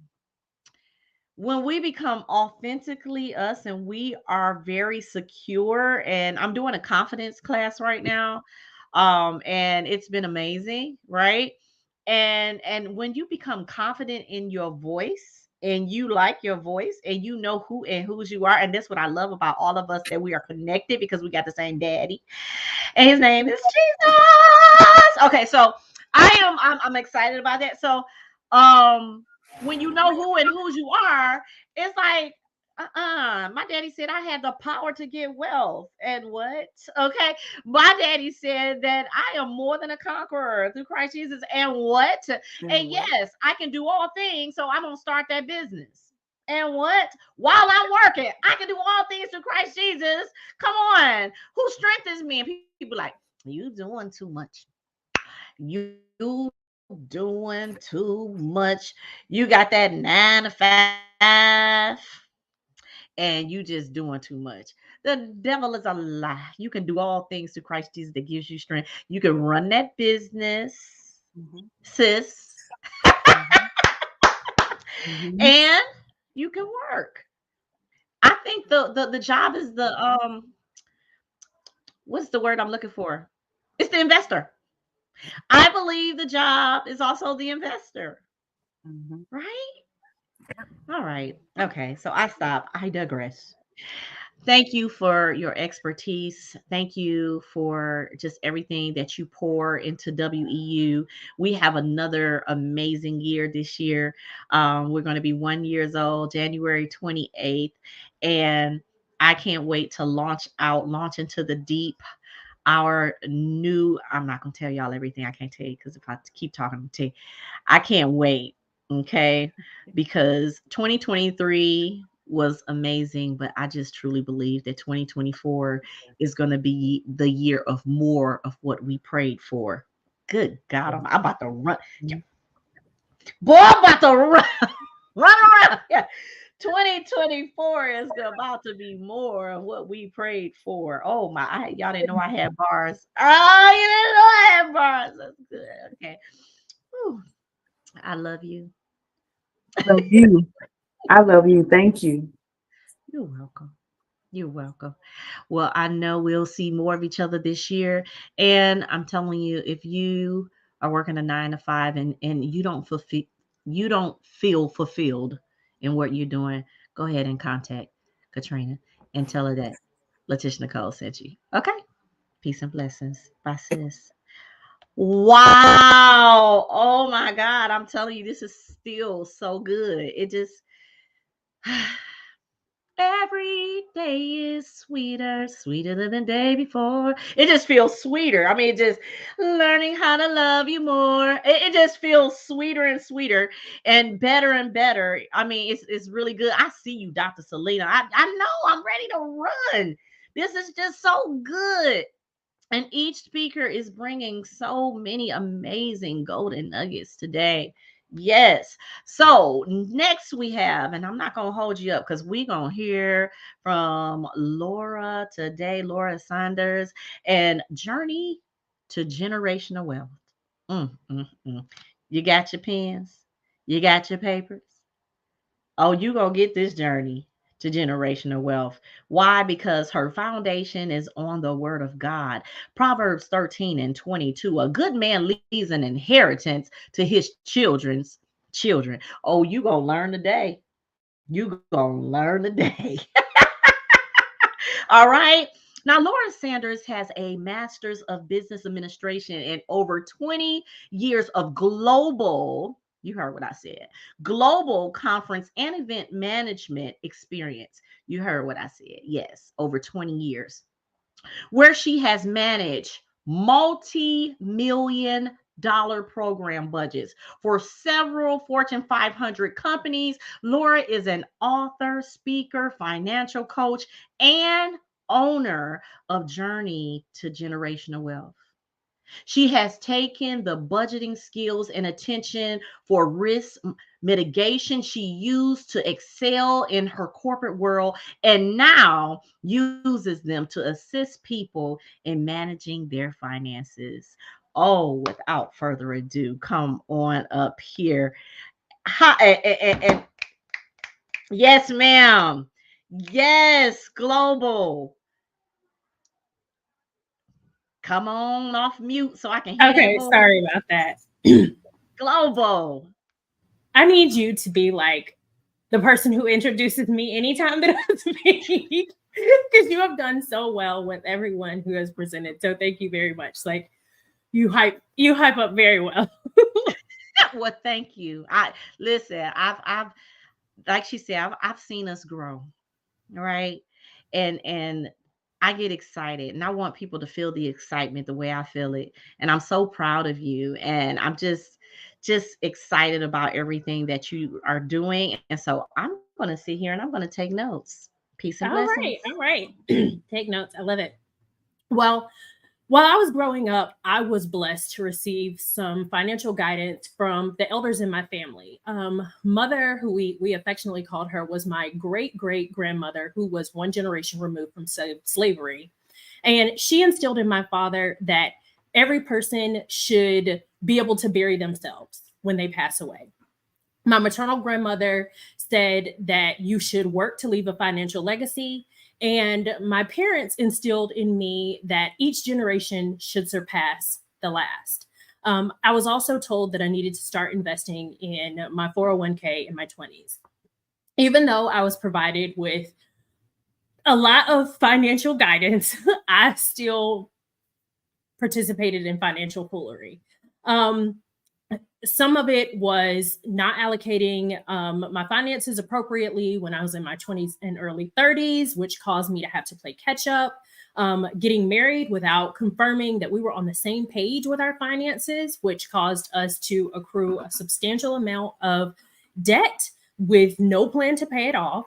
when we become authentically us and we are very secure, and I'm doing a confidence class right now, and it's been amazing, right? And when you become confident in your voice and you like your voice and you know who and whose you are, and that's what I love about all of us, that we are connected because we got the same daddy and his name is Jesus. Okay, so I'm excited about that. So when you know who and whose you are, it's like my daddy said I had the power to get wealth. And what? Okay. My daddy said that I am more than a conqueror through Christ Jesus. And what? And yes, I can do all things. So I'm gonna start that business. And what? While I'm working, I can do all things through Christ Jesus. Come on. Who strengthens me? And people like, you doing too much. You doing too much. You got that 9 to 5 and you just doing too much. The devil is a lie. You can do all things through Christ Jesus that gives you strength. You can run that business, sis, and you can work. I think the job is the what's the word I'm looking for? It's the investor. I believe the job is also the investor, right? All right. Okay. So I stop. I digress. Thank you for your expertise. Thank you for just everything that you pour into WEU. We have another amazing year this year. We're going to be 1 years old, January 28th. And I can't wait to launch into the deep. our new, I'm not going to tell y'all everything. I can't tell you because if I keep talking, I'm tell you, I can't wait. Okay. Because 2023 was amazing, but I just truly believe that 2024 is going to be the year of more of what we prayed for. Good God, I'm about to run. Boy, I'm about to run, run around. Yeah. 2024 is about to be more of what we prayed for. Oh my, y'all didn't know I had bars. Oh, you didn't know I had bars. That's good. Okay. Whew. I love you. Love you. I love you. Thank you. You're welcome. You're welcome. Well, I know we'll see more of each other this year. And I'm telling you, if you are working a 9 to 5 and you don't feel fulfilled in what you're doing, go ahead and contact Katrina and tell her that Laticia Nicole sent you. Okay. Peace and blessings. Bye, sis. Wow. Oh my God. I'm telling you, this is still so good. It just every day is sweeter, sweeter than the day before. It just feels sweeter. I mean, just learning how to love you more. It just feels sweeter and sweeter and better and better. I mean, it's really good. I see you, Dr. Selena. I know I'm ready to run. This is just so good. And each speaker is bringing so many amazing golden nuggets today. Yes. So next we have, and I'm not going to hold you up because we're going to hear from Laura today, Laura Saunders, and Journey to Generational Wealth. You got your pens? You got your papers? Oh, you gonna get this journey to generational wealth. Why? Because her foundation is on the word of God. Proverbs 13 and 22. A good man leaves an inheritance to his children's children. Oh, you gonna learn today. You gonna learn today. All right. Now, Laura Sanders has a master's of business administration and over 20 years of global, you heard what I said, global conference and event management experience. You heard what I said. Yes, over 20 years, where she has managed multi-million dollar program budgets for several Fortune 500 companies. Laura is an author, speaker, financial coach, and owner of Journey to Generational Wealth. She has taken the budgeting skills and attention for risk mitigation she used to excel in her corporate world and now uses them to assist people in managing their finances. Oh, without further ado, come on up here. Hi, and yes, ma'am. Yes, global. Come on off mute so I can hear that Okay, voice. sorry about that. Global. I need you to be like the person who introduces me anytime that I speak because you have done so well with everyone who has presented. So thank you very much. Like you hype up very well. Well, thank you. I listen, I've like she said, I've seen us grow, right? And I get excited and I want people to feel the excitement the way I feel it. And I'm so proud of you. And I'm just excited about everything that you are doing. And so I'm gonna sit here and I'm gonna take notes. Peace and blessings. All right. Take notes. I love it. Well, while I was growing up, I was blessed to receive some financial guidance from the elders in my family. Mother, who we affectionately called her, was my great great grandmother, who was one generation removed from slavery. And she instilled in my father that every person should be able to bury themselves when they pass away. My maternal grandmother said that you should work to leave a financial legacy. And my parents instilled in me that each generation should surpass the last. I was also told that I needed to start investing in my 401k in my 20s. Even though I was provided with a lot of financial guidance, I still participated in financial foolery. Some of it was not allocating my finances appropriately when I was in my 20s and early 30s, which caused me to have to play catch up. getting married without confirming that we were on the same page with our finances, which caused us to accrue a substantial amount of debt with no plan to pay it off,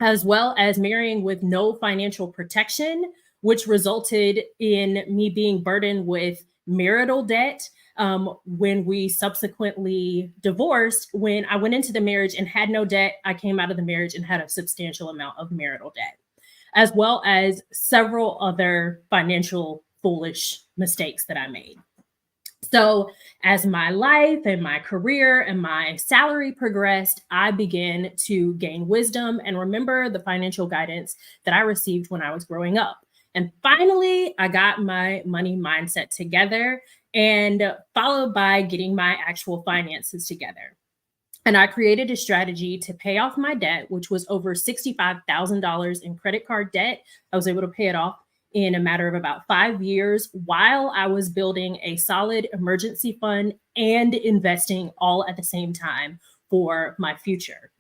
as well as marrying with no financial protection, which resulted in me being burdened with marital debt. When we subsequently divorced, when I went into the marriage and had no debt, I came out of the marriage and had a substantial amount of marital debt, as well as several other financial foolish mistakes that I made. So as my life and my career and my salary progressed, I began to gain wisdom and remember the financial guidance that I received when I was growing up. And finally, I got my money mindset together, and followed by getting my actual finances together. And I created a strategy to pay off my debt, which was over $65,000 in credit card debt. I was able to pay it off in a matter of about 5 years while I was building a solid emergency fund and investing all at the same time for my future.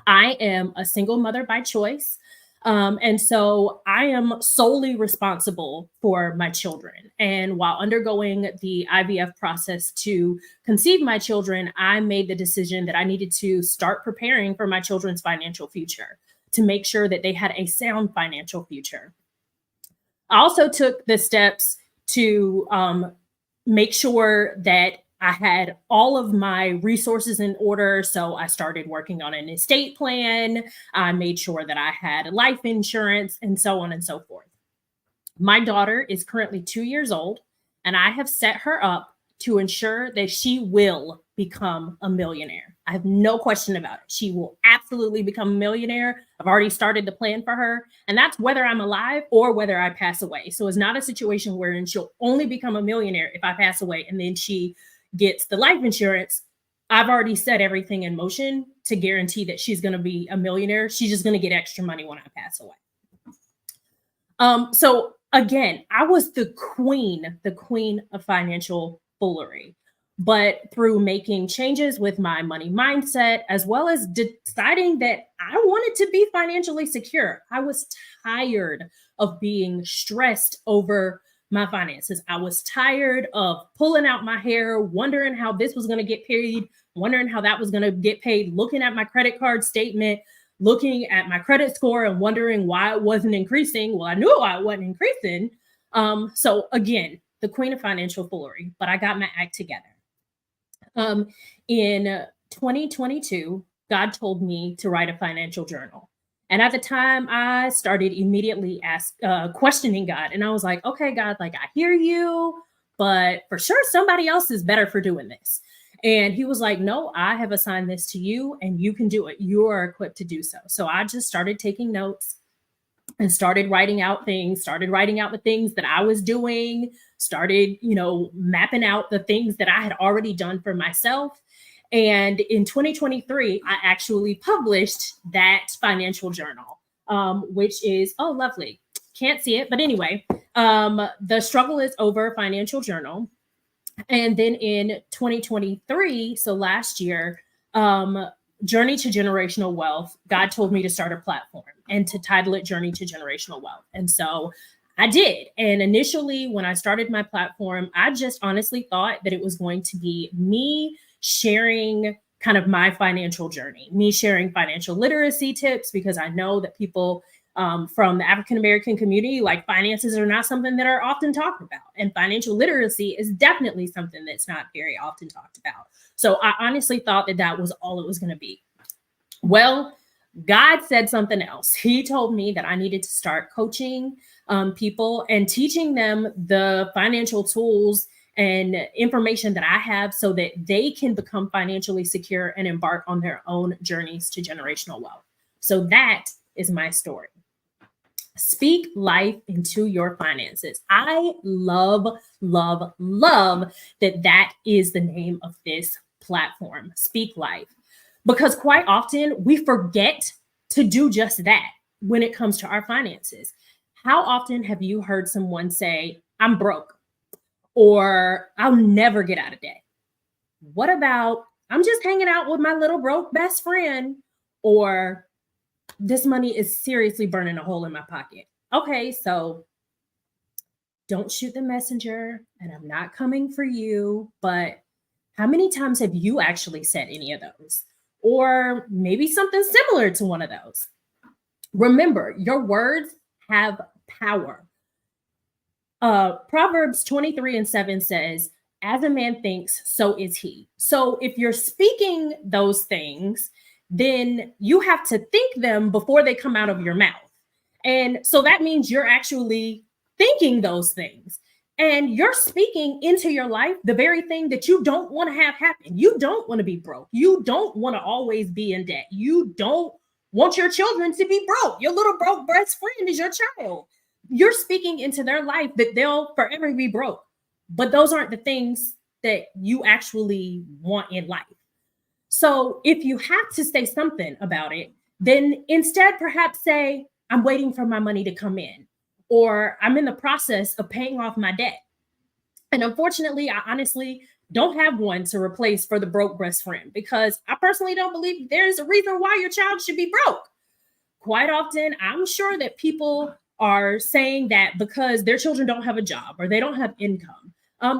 I am a single mother by choice. And so I am solely responsible for my children. And while undergoing the IVF process to conceive my children, I made the decision that I needed to start preparing for my children's financial future to make sure that they had a sound financial future. I also took the steps to make sure that I had all of my resources in order. So I started working on an estate plan. I made sure that I had life insurance and so on and so forth. My daughter is currently 2 years old, and I have set her up to ensure that she will become a millionaire. I have no question about it. She will absolutely become a millionaire. I've already started the plan for her, and that's whether I'm alive or whether I pass away. So it's not a situation wherein she'll only become a millionaire if I pass away and then she gets the life insurance. I've already set everything in motion to guarantee that she's going to be a millionaire. She's just going to get extra money when I pass away. So again, I was the queen of financial foolery. But through making changes with my money mindset, as well as deciding that I wanted to be financially secure, I was tired of being stressed over my finances. I was tired of pulling out my hair, wondering how this was going to get paid, wondering how that was going to get paid, looking at my credit card statement, looking at my credit score and wondering why it wasn't increasing. Well, I knew why it wasn't increasing. So again, the queen of financial foolery, but I got my act together. In 2022, God told me to write a financial journal. And at the time, I started immediately questioning God. And I was like, okay, God, like, I hear you, but for sure, somebody else is better for doing this. And he was like, no, I have assigned this to you and you can do it. You are equipped to do so. So I just started taking notes and started writing out the things that I was doing, started, mapping out the things that I had already done for myself. And in 2023, I actually published that financial journal, which is, oh, lovely. Can't see it. But anyway, The Struggle is Over financial journal. And then in 2023, so last year, Journey to Generational Wealth, God told me to start a platform and to title it Journey to Generational Wealth. And so I did. And initially, when I started my platform, I just honestly thought that it was going to be me sharing kind of my financial journey, me sharing financial literacy tips, because I know that people from the African-American community, like, finances are not something that are often talked about. And financial literacy is definitely something that's not very often talked about. So I honestly thought that that was all it was going to be. Well, God said something else. He told me that I needed to start coaching people and teaching them the financial tools and information that I have so that they can become financially secure and embark on their own journeys to generational wealth. So that is my story. Speak life into your finances. I love that is the name of this platform, Speak Life, because quite often we forget to do just that when it comes to our finances. How often have you heard someone say, I'm broke, or I'll never get out of debt? What about, I'm just hanging out with my little broke best friend, or this money is seriously burning a hole in my pocket? okay, so don't shoot the messenger and I'm not coming for you, but how many times have you actually said any of those? Or maybe something similar to one of those. Remember, your words have power. Proverbs 23:7 says, as a man thinks, so is he. So if you're speaking those things, then you have to think them before they come out of your mouth. And so that means you're actually thinking those things. And you're speaking into your life the very thing that you don't want to have happen. You don't want to be broke. You don't want to always be in debt. You don't want your children to be broke. Your little broke best friend is your child. You're speaking into their life that they'll forever be broke. But those aren't the things that you actually want in life. So if you have to say something about it, then instead perhaps say, I'm waiting for my money to come in, or I'm in the process of paying off my debt. And unfortunately, I honestly don't have one to replace for the broke best friend, because I personally don't believe there's a reason why your child should be broke. Quite often, I'm sure that people are saying that because their children don't have a job or they don't have income,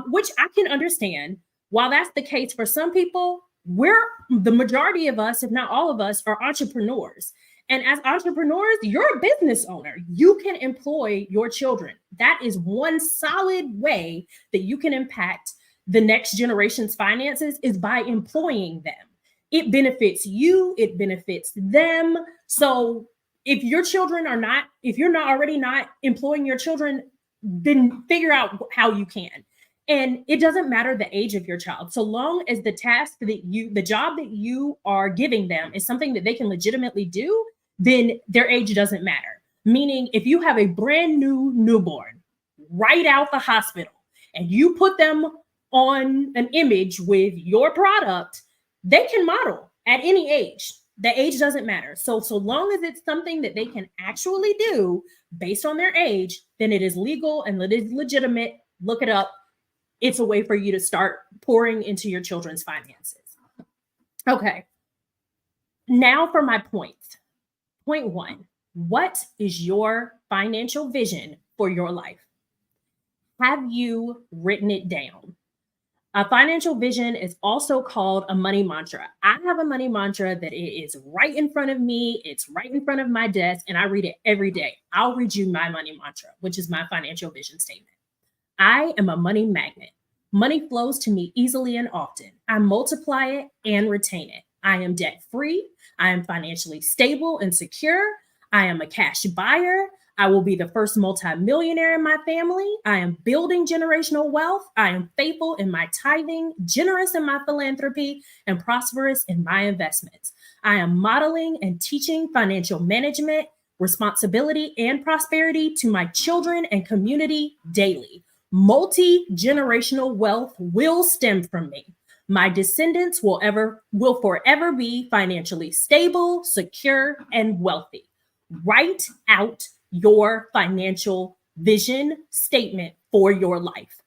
which I can understand. While that's the case for some people, the majority of us, if not all of us, are entrepreneurs. And as entrepreneurs, you're a business owner. You can employ your children. That is one solid way that you can impact the next generation's finances, is by employing them. It benefits you, it benefits them. So if your children are not, if you're not already not employing your children, then figure out how you can. And it doesn't matter the age of your child, so long as the job that you are giving them is something that they can legitimately do, then their age doesn't matter. Meaning, if you have a brand new newborn right out the hospital and you put them on an image with your product, they can model at any age. The age doesn't matter. So long as it's something that they can actually do based on their age, then it is legal and it is legitimate. Look it up. It's a way for you to start pouring into your children's finances. Okay. Now for my points. Point 1, what is your financial vision for your life? Have you written it down? A financial vision is also called a money mantra. I have a money mantra that it is right in front of me. It's right in front of my desk, and I read it every day. I'll read you my money mantra, which is my financial vision statement. I am a money magnet. Money flows to me easily and often. I multiply it and retain it. I am debt-free. I am financially stable and secure. I am a cash buyer. I will be the first multimillionaire in my family. I am building generational wealth. I am faithful in my tithing, generous in my philanthropy, and prosperous in my investments. I am modeling and teaching financial management, responsibility, and prosperity to my children and community daily. Multi-generational wealth will stem from me. My descendants will forever be financially stable, secure, and wealthy. Write out your financial vision statement for your life.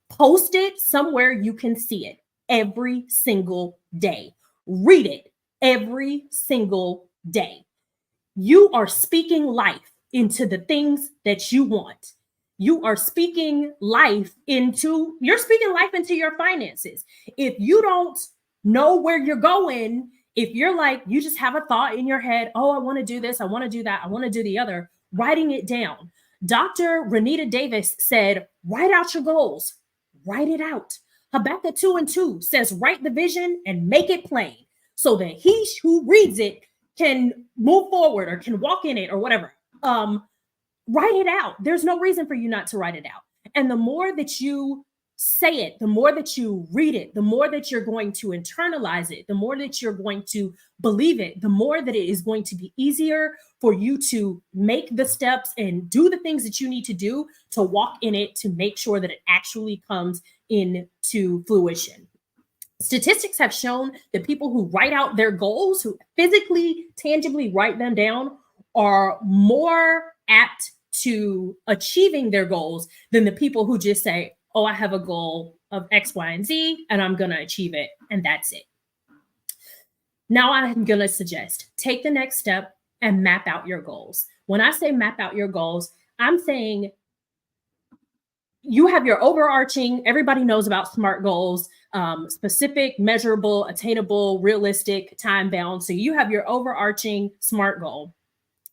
Post it somewhere you can see it every single day. Read it every single day. You are speaking life into the things that you want. You're speaking life into your finances. If you don't know where you're going, if you're like, you just have a thought in your head, oh, I want to do this, I want to do that, I want to do the other, writing it down. Dr. Renita Davis said, write out your goals, write it out. Habakkuk 2:2 says, write the vision and make it plain so that he who reads it can move forward or can walk in it or whatever. Write it out. There's no reason for you not to write it out. And the more that you say it, the more that you read it, the more that you're going to internalize it, the more that you're going to believe it, the more that it is going to be easier for you to make the steps and do the things that you need to do to walk in it, to make sure that it actually comes into fruition. Statistics have shown that people who write out their goals, who physically, tangibly write them down, are more apt to achieving their goals than the people who just say, oh, I have a goal of X, Y, and Z, and I'm going to achieve it, and that's it. Now I'm going to suggest take the next step and map out your goals. When I say map out your goals, I'm saying you have your overarching, everybody knows about SMART goals, specific, measurable, attainable, realistic, time bound. So you have your overarching SMART goal.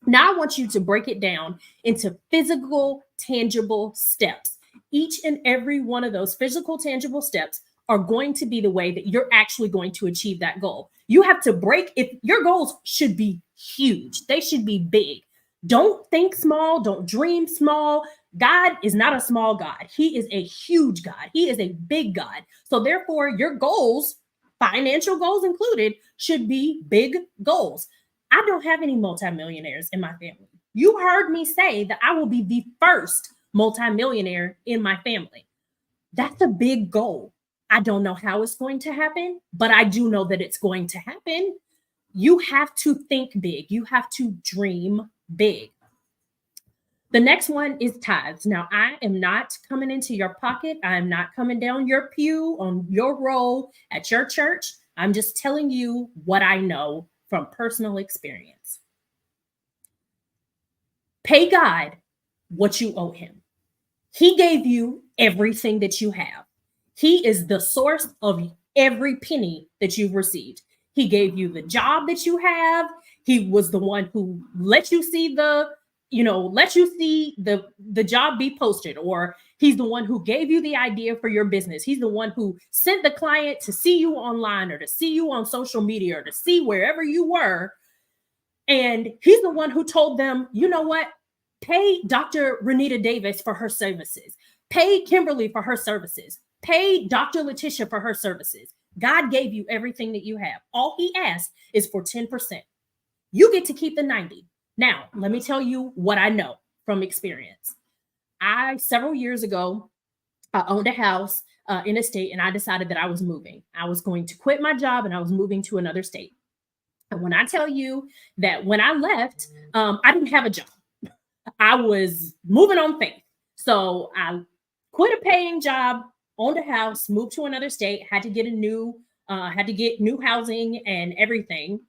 Now I want you to break it down into physical, tangible steps. Each and every one of those physical, tangible steps are going to be the way that you're actually going to achieve that goal. You have to break, if your goals should be huge, they should be big. Don't think small, don't dream small. God is not a small God. He is a huge God. He is a big God. So therefore, your goals, financial goals included, should be big goals. I don't have any multimillionaires in my family. You heard me say that I will be the first multimillionaire in my family. That's a big goal. I don't know how it's going to happen, but I do know that it's going to happen. You have to think big. You have to dream big. The next one is tithes. Now, I am not coming into your pocket. I am not coming down your pew on your roll at your church. I'm just telling you what I know from personal experience. Pay God what you owe him. He gave you everything that you have. He is the source of every penny that you've received. He gave you the job that you have. He was the one who let you see the job be posted, or he's the one who gave you the idea for your business. He's the one who sent the client to see you online or to see you on social media or to see wherever you were. And he's the one who told them, you know what? Pay Dr. Renita Davis for her services. Pay Kimberly for her services. Pay Dr. Laticia for her services. God gave you everything that you have. All he asked is for 10%. You get to keep the 90. Now, let me tell you what I know from experience. Several years ago, I owned a house in a state, and I decided that I was moving. I was going to quit my job, and I was moving to another state. And when I tell you that when I left, I didn't have a job. I was moving on faith. So I quit a paying job, owned a house, moved to another state, had to get new housing and everything.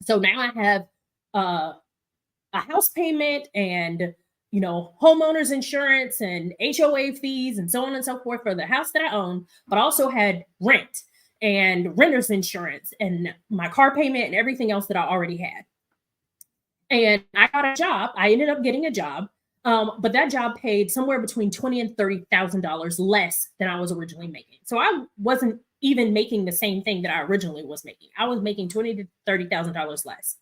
So now I have a house payment and, homeowners insurance and HOA fees and so on and so forth for the house that I own, but also had rent and renter's insurance and my car payment and everything else that I already had. And I got a job. I ended up getting a job, but that job paid somewhere between $20,000 and $30,000 less than I was originally making. So I wasn't even making the same thing that I originally was making. I was making $20,000 to $30,000 less.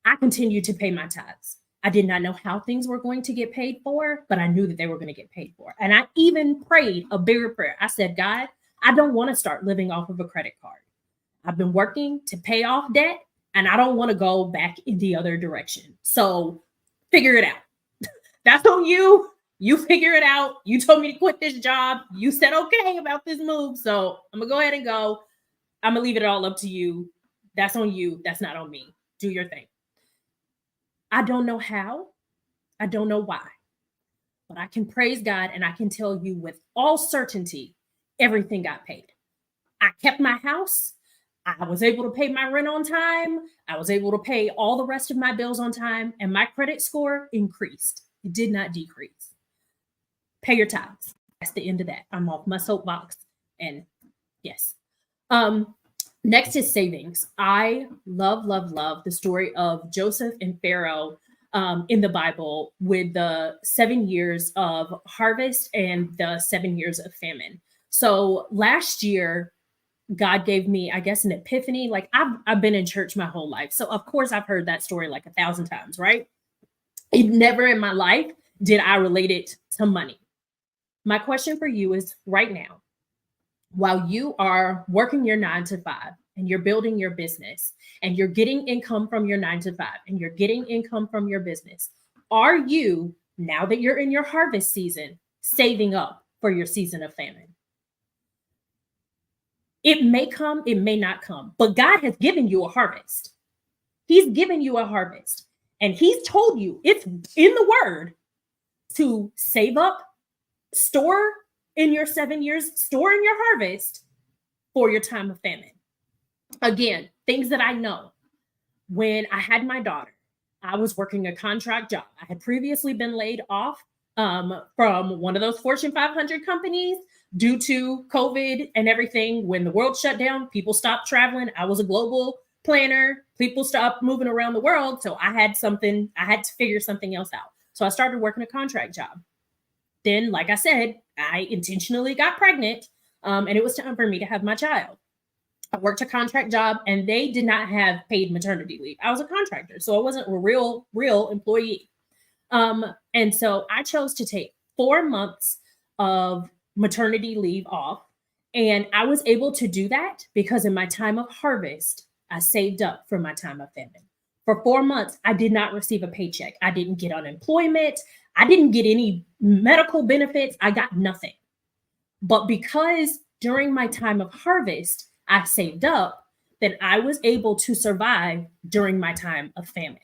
I continued to pay my tithes. I did not know how things were going to get paid for, but I knew that they were going to get paid for. And I even prayed a bigger prayer. I said, God, I don't want to start living off of a credit card. I've been working to pay off debt, and I don't want to go back in the other direction. So figure it out. That's on you. You figure it out. You told me to quit this job. You said okay about this move. So I'm going to go ahead and go. I'm going to leave it all up to you. That's on you. That's not on me. Do your thing. I don't know how. I don't know why. But I can praise God, and I can tell you with all certainty, everything got paid. I kept my house. I was able to pay my rent on time. I was able to pay all the rest of my bills on time, and my credit score increased. It did not decrease. Pay your tithes. That's the end of that. I'm off my soapbox. And yes. Next is savings. I love the story of Joseph and Pharaoh in the Bible with the 7 years of harvest and the 7 years of famine. So last year, God gave me, I guess, an epiphany. Like I've been in church my whole life. So of course I've heard that story like 1,000 times, right? Never in my life did I relate it to money. My question for you is right now, while you are working your 9 to 5 and you're building your business and you're getting income from your 9 to 5 and you're getting income from your business, are you, now that you're in your harvest season, saving up for your season of famine? It may come, it may not come, but God has given you a harvest. He's given you a harvest, and he's told you, it's in the word, to save up, store in your 7 years, store in your harvest for your time of famine. Again, things that I know. When I had my daughter, I was working a contract job. I had previously been laid off from one of those Fortune 500 companies due to COVID and everything. When the world shut down, people stopped traveling. I was a global planner. People stopped moving around the world. So I had to figure something else out. So I started working a contract job. Then, like I said, I intentionally got pregnant, and it was time for me to have my child. I worked a contract job, and they did not have paid maternity leave. I was a contractor, so I wasn't a real employee. And so I chose to take 4 months of maternity leave off. And I was able to do that because in my time of harvest, I saved up for my time of famine. For 4 months, I did not receive a paycheck. I didn't get unemployment. I didn't get any medical benefits. I got nothing. But because during my time of harvest, I saved up, then I was able to survive during my time of famine.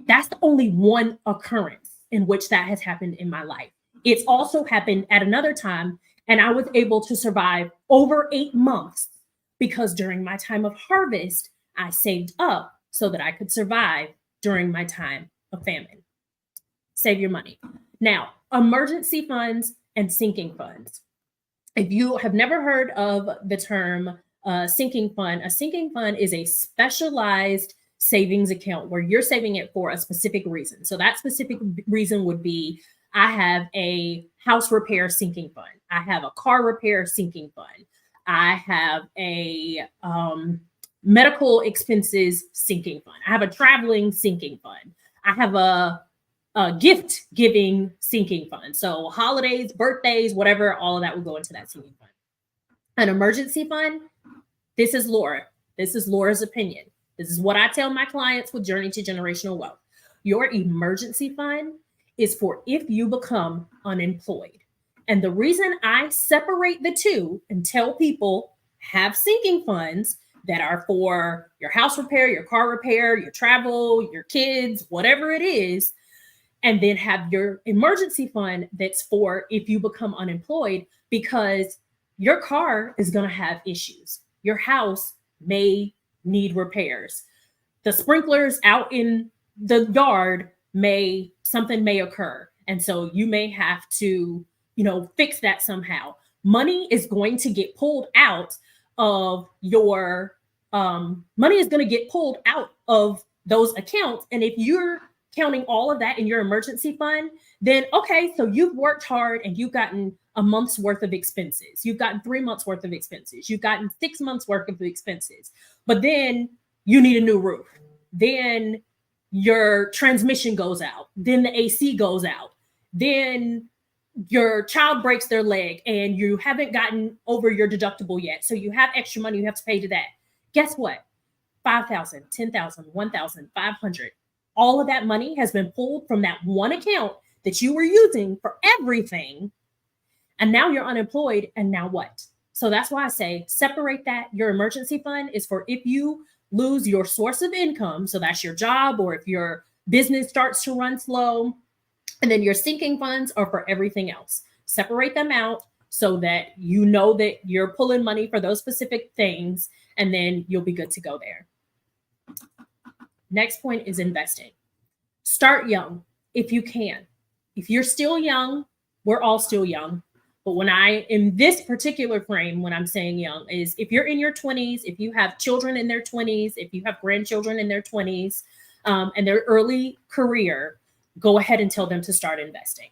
That's the only one occurrence in which that has happened in my life. It's also happened at another time, and I was able to survive over 8 months because during my time of harvest, I saved up so that I could survive during my time of famine. Save your money. Now, emergency funds and sinking funds. If you have never heard of the term sinking fund, a sinking fund is a specialized savings account where you're saving it for a specific reason. So that specific reason would be, I have a house repair sinking fund. I have a car repair sinking fund. I have a medical expenses sinking fund. I have a traveling sinking fund. I have a gift giving sinking fund. So holidays, birthdays, whatever, all of that will go into that sinking fund. An emergency fund, this is Laura. This is Laura's opinion. This is what I tell my clients with Journey to Generational Wealth. Your emergency fund is for if you become unemployed. And the reason I separate the two and tell people have sinking funds that are for your house repair, your car repair, your travel, your kids, whatever it is, and then have your emergency fund that's for if you become unemployed, because your car is going to have issues. Your house may need repairs. The sprinklers out in the yard something may occur. And so you may have to, fix that somehow. Money is going to get pulled out of those accounts. And if you're counting all of that in your emergency fund, then okay, so you've worked hard and you've gotten a month's worth of expenses. You've gotten 3 months worth of expenses. You've gotten 6 months worth of expenses. But then you need a new roof. Then your transmission goes out. Then the AC goes out. Then your child breaks their leg and you haven't gotten over your deductible yet. So you have extra money you have to pay to that. Guess what? $5,000, $10,000, $1,000, $500. All of that money has been pulled from that one account that you were using for everything. And now you're unemployed. And now what? So that's why I say separate that. Your emergency fund is for if you lose your source of income. So that's your job, or if your business starts to run slow. And then your sinking funds are for everything else. Separate them out so that you know that you're pulling money for those specific things, and then you'll be good to go there. Next point is investing. Start young if you can. If you're still young, we're all still young. But in this particular frame, when I'm saying young, is if you're in your 20s, if you have children in their 20s, if you have grandchildren in their 20s, and their early career, go ahead and tell them to start investing.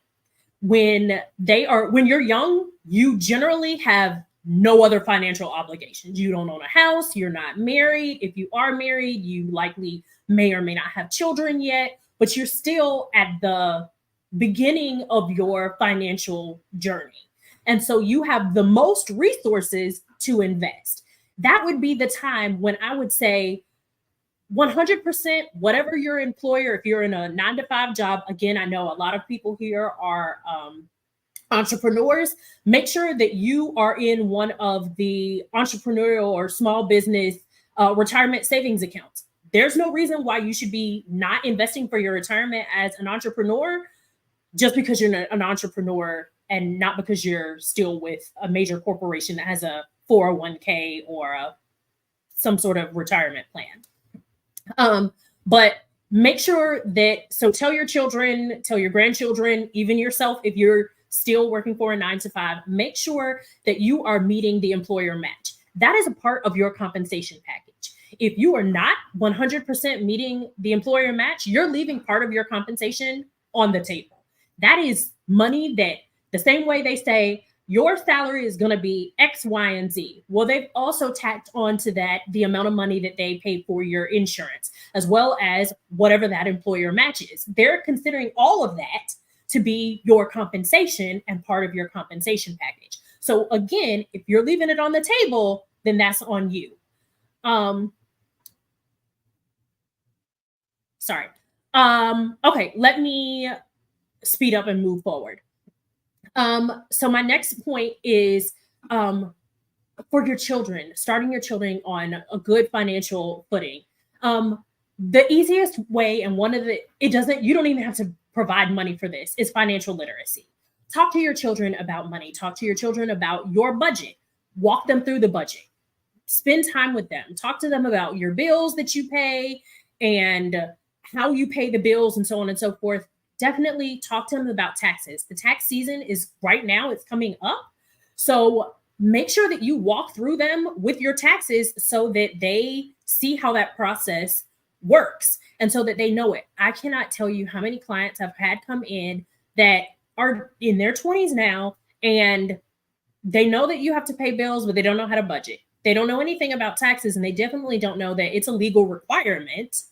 When you're young, you generally have no other financial obligations. You don't own a house. You're not married. If you are married, you likely may or may not have children yet, but you're still at the beginning of your financial journey. And so you have the most resources to invest. That would be the time when I would say 100%, whatever your employer, if you're in a 9-to-5 job, again, I know a lot of people here are entrepreneurs. Make sure that you are in one of the entrepreneurial or small business retirement savings accounts. There's no reason why you should be not investing for your retirement as an entrepreneur just because you're an entrepreneur and not because you're still with a major corporation that has a 401k or some sort of retirement plan. But make sure that, so tell your children, tell your grandchildren, even yourself, if you're still working for a 9 to 5, make sure that you are meeting the employer match. That is a part of your compensation package. If you are not 100% meeting the employer match, you're leaving part of your compensation on the table. That is money that, the same way they say your salary is going to be X, Y, and Z. Well, they've also tacked on to that the amount of money that they pay for your insurance, as well as whatever that employer matches. They're considering all of that to be your compensation and part of your compensation package. So again, if you're leaving it on the table, then that's on you. Sorry. Okay, let me speed up and move forward. So my next point is for your children, starting your children on a good financial footing. The easiest way, and one of the, you don't even have to provide money for this, is financial literacy. Talk to your children about money. Talk to your children about your budget. Walk them through the budget. Spend time with them. Talk to them about your bills that you pay and how you pay the bills and so on and so forth. Definitely talk to them about taxes. The tax season is right now, it's coming up. So make sure that you walk through them with your taxes so that they see how that process works and so that they know it. I cannot tell you how many clients I've had come in that are in their 20s now, and they know that you have to pay bills, but they don't know how to budget. They don't know anything about taxes, and they definitely don't know that it's a legal requirement.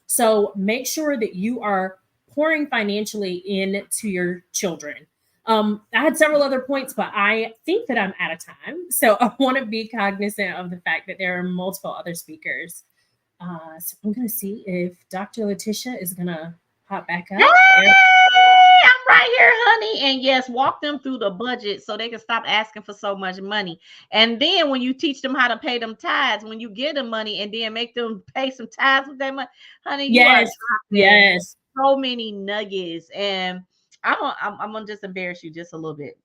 So make sure that you are pouring financially into your children. I had several other points, but I think that I'm out of time. So I want to be cognizant of the fact that there are multiple other speakers. So I'm going to see if Dr. Laticia is going to pop back up. Hey, I'm right here, honey. And yes, walk them through the budget so they can stop asking for so much money. And then when you teach them how to pay them tithes, when you give them money and then make them pay some tithes with that money, honey, you are dropping so many nuggets. And I'm gonna just embarrass you just a little bit.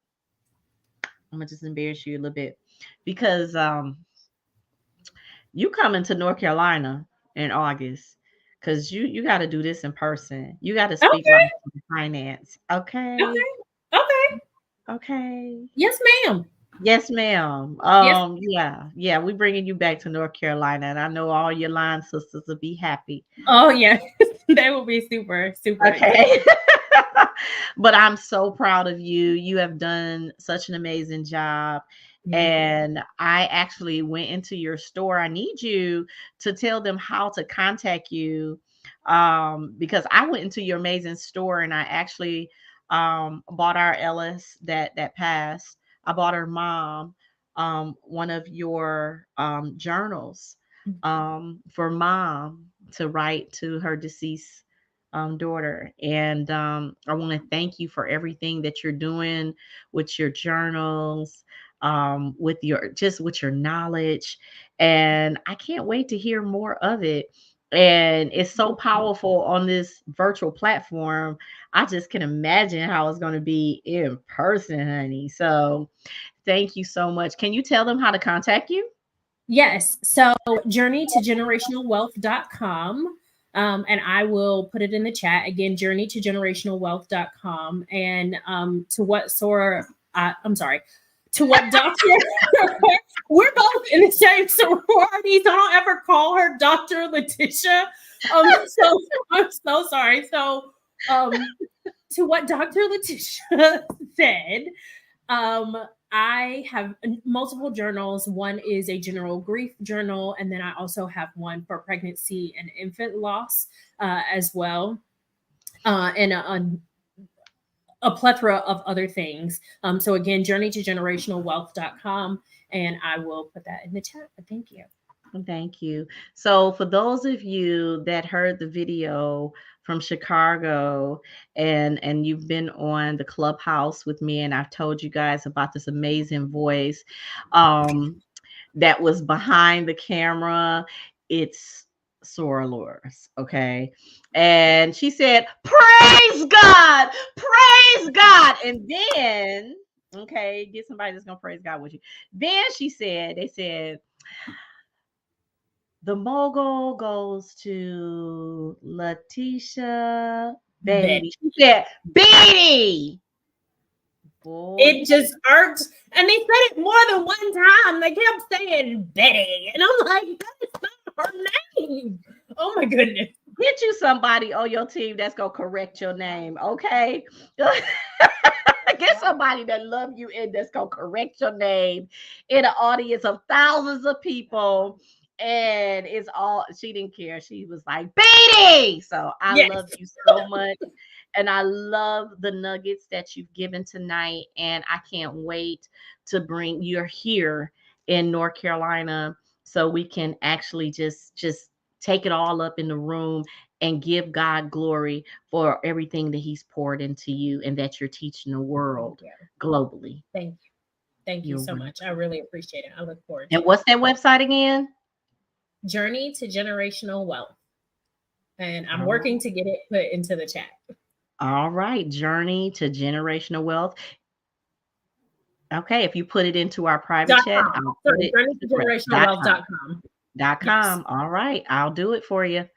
I'm gonna just embarrass you a little bit because you coming to North Carolina in August because you got to do this in person. You got to speak like finance. Okay. Okay. Yes, ma'am. Yes, ma'am. Yeah. We bringing you back to North Carolina, and I know all your line sisters will be happy. Oh yeah, they will be super. Okay. But I'm so proud of you. You have done such an amazing job. And I actually went into your store. I need you to tell them how to contact you, because I went into your amazing store and I actually bought our Ellis that passed. I bought her mom one of your journals for mom to write to her deceased daughter. And I want to thank you for everything that you're doing with your journals, with your knowledge. And I can't wait to hear more of it. And it's so powerful on this virtual platform. I just can imagine how it's going to be in person, honey. So thank you so much. Can you tell them how to contact you? Yes. So journeytogenerationalwealth.com. And I will put it in the chat again, journeytogenerationalwealth.com. And to what doctor, we're both in the same sorority, so don't ever call her Dr. Laticia. So I'm so sorry. So to what Dr. Laticia said, I have multiple journals. One is a general grief journal, and then I also have one for pregnancy and infant loss as well, and a plethora of other things. So again, journeytogenerationalwealth.com, and I will put that in the chat. But thank you. Thank you. So for those of you that heard the video from Chicago and you've been on the Clubhouse with me, and I've told you guys about this amazing voice that was behind the camera, it's Sora Loris, okay? And she said, praise God, praise God. And then, okay, get somebody that's gonna praise God with you. Then they said, The mogul goes to Laticia Bet. Beatty. She said, Beatty! Boy, It just irked. And they said it more than one time. They kept saying Betty. And I'm like, that is not her name. Oh my goodness. get you somebody on your team that's going to correct your name, okay? Get somebody that love you and that's going to correct your name in an audience of thousands of people. And it's all, she didn't care. She was like, Beatty! So I Yes. love you so much. And I love the nuggets that you've given tonight. And I can't wait to bring you're here in North Carolina so we can actually just take it all up in the room and give God glory for everything that He's poured into you and that you're teaching the world globally. Thank you. Thank you You're so welcome. much. I really appreciate it. I look forward to And it. what's that website again? Journey to Generational Wealth. And I'm All working right. to get it put into the chat. All right. Journey to Generational Wealth. Okay, if you put it into our private chat, .com. I'll put Sorry, it journey to correct. .com. generationalwealth.com. Yes. .com. All right, I'll do it for you.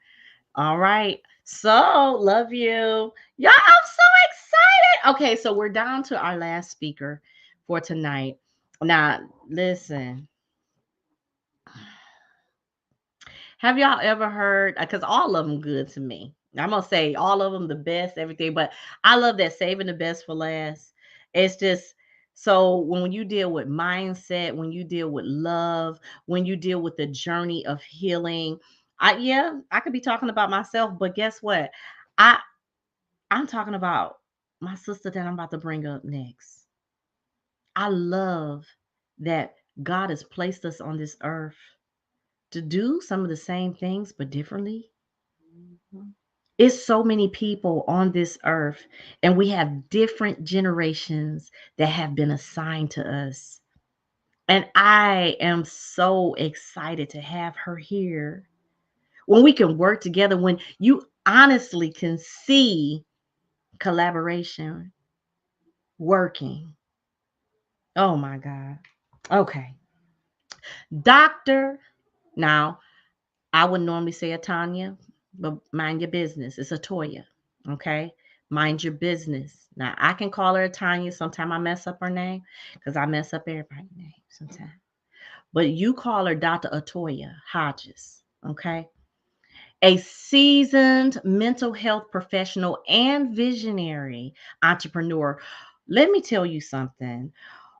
All right. So, love you. Y'all, I'm so excited. Okay, so we're down to our last speaker for tonight. Now, listen. Have y'all ever heard? Because all of them good to me. I'm gonna say all of them the best, everything. But I love that saving the best for last. It's just so when you deal with mindset, when you deal with love, when you deal with the journey of healing. I could be talking about myself, but guess what? I I'm talking about my sister that I'm about to bring up next. I love that God has placed us on this earth to do some of the same things but differently. It's so many people on this earth, and we have different generations that have been assigned to us. And I am so excited to have her here when we can work together, when you honestly can see collaboration working. Oh my God. Okay. Doctor, now I would normally say a Tanya, but mind your business. It's a Toya. Okay. Mind your business. Now I can call her a Tanya. Sometimes I mess up her name because I mess up everybody's name sometimes. But you call her Dr. Atoya Hodges. Okay. A seasoned mental health professional and visionary entrepreneur. Let me tell you something.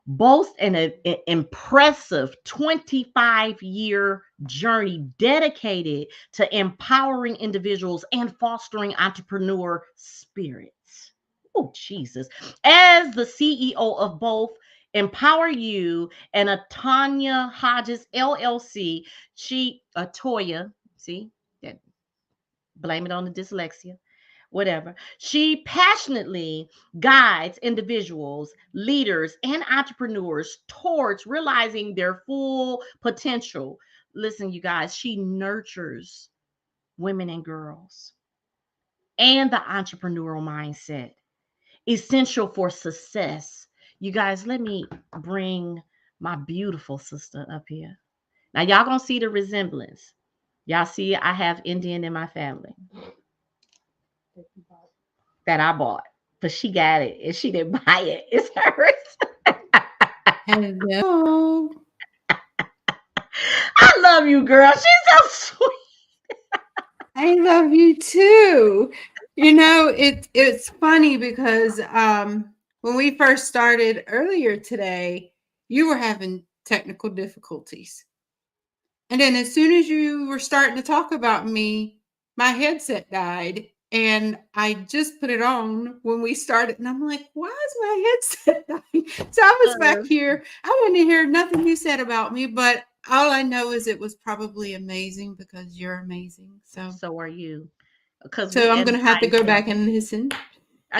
Boasts an impressive 25-year journey dedicated to empowering individuals and fostering entrepreneur spirits. Oh, Jesus. As the CEO of both Empower You and a Tanya Hodges LLC, Toya, see, that blame it on the dyslexia, whatever. She passionately guides individuals, leaders, and entrepreneurs towards realizing their full potential. Listen, you guys, she nurtures women and girls and the entrepreneurial mindset, essential for success. You guys, let me bring my beautiful sister up here. Now, y'all gonna see the resemblance. Y'all see, I have Indian in my family that I bought, but she got it and she didn't buy it. It's hers. Hello. I love you, girl. She's so sweet. I love you too. You know, it's funny because when we first started earlier today, you were having technical difficulties. And then as soon as you were starting to talk about me, my headset died. And I just put it on when we started. And I'm like, why is my headset dying? So I was back here. I didn't hear nothing you said about me, but all I know is it was probably amazing because you're amazing. So are you. Because So we I'm going to have to edify go each back other. and listen.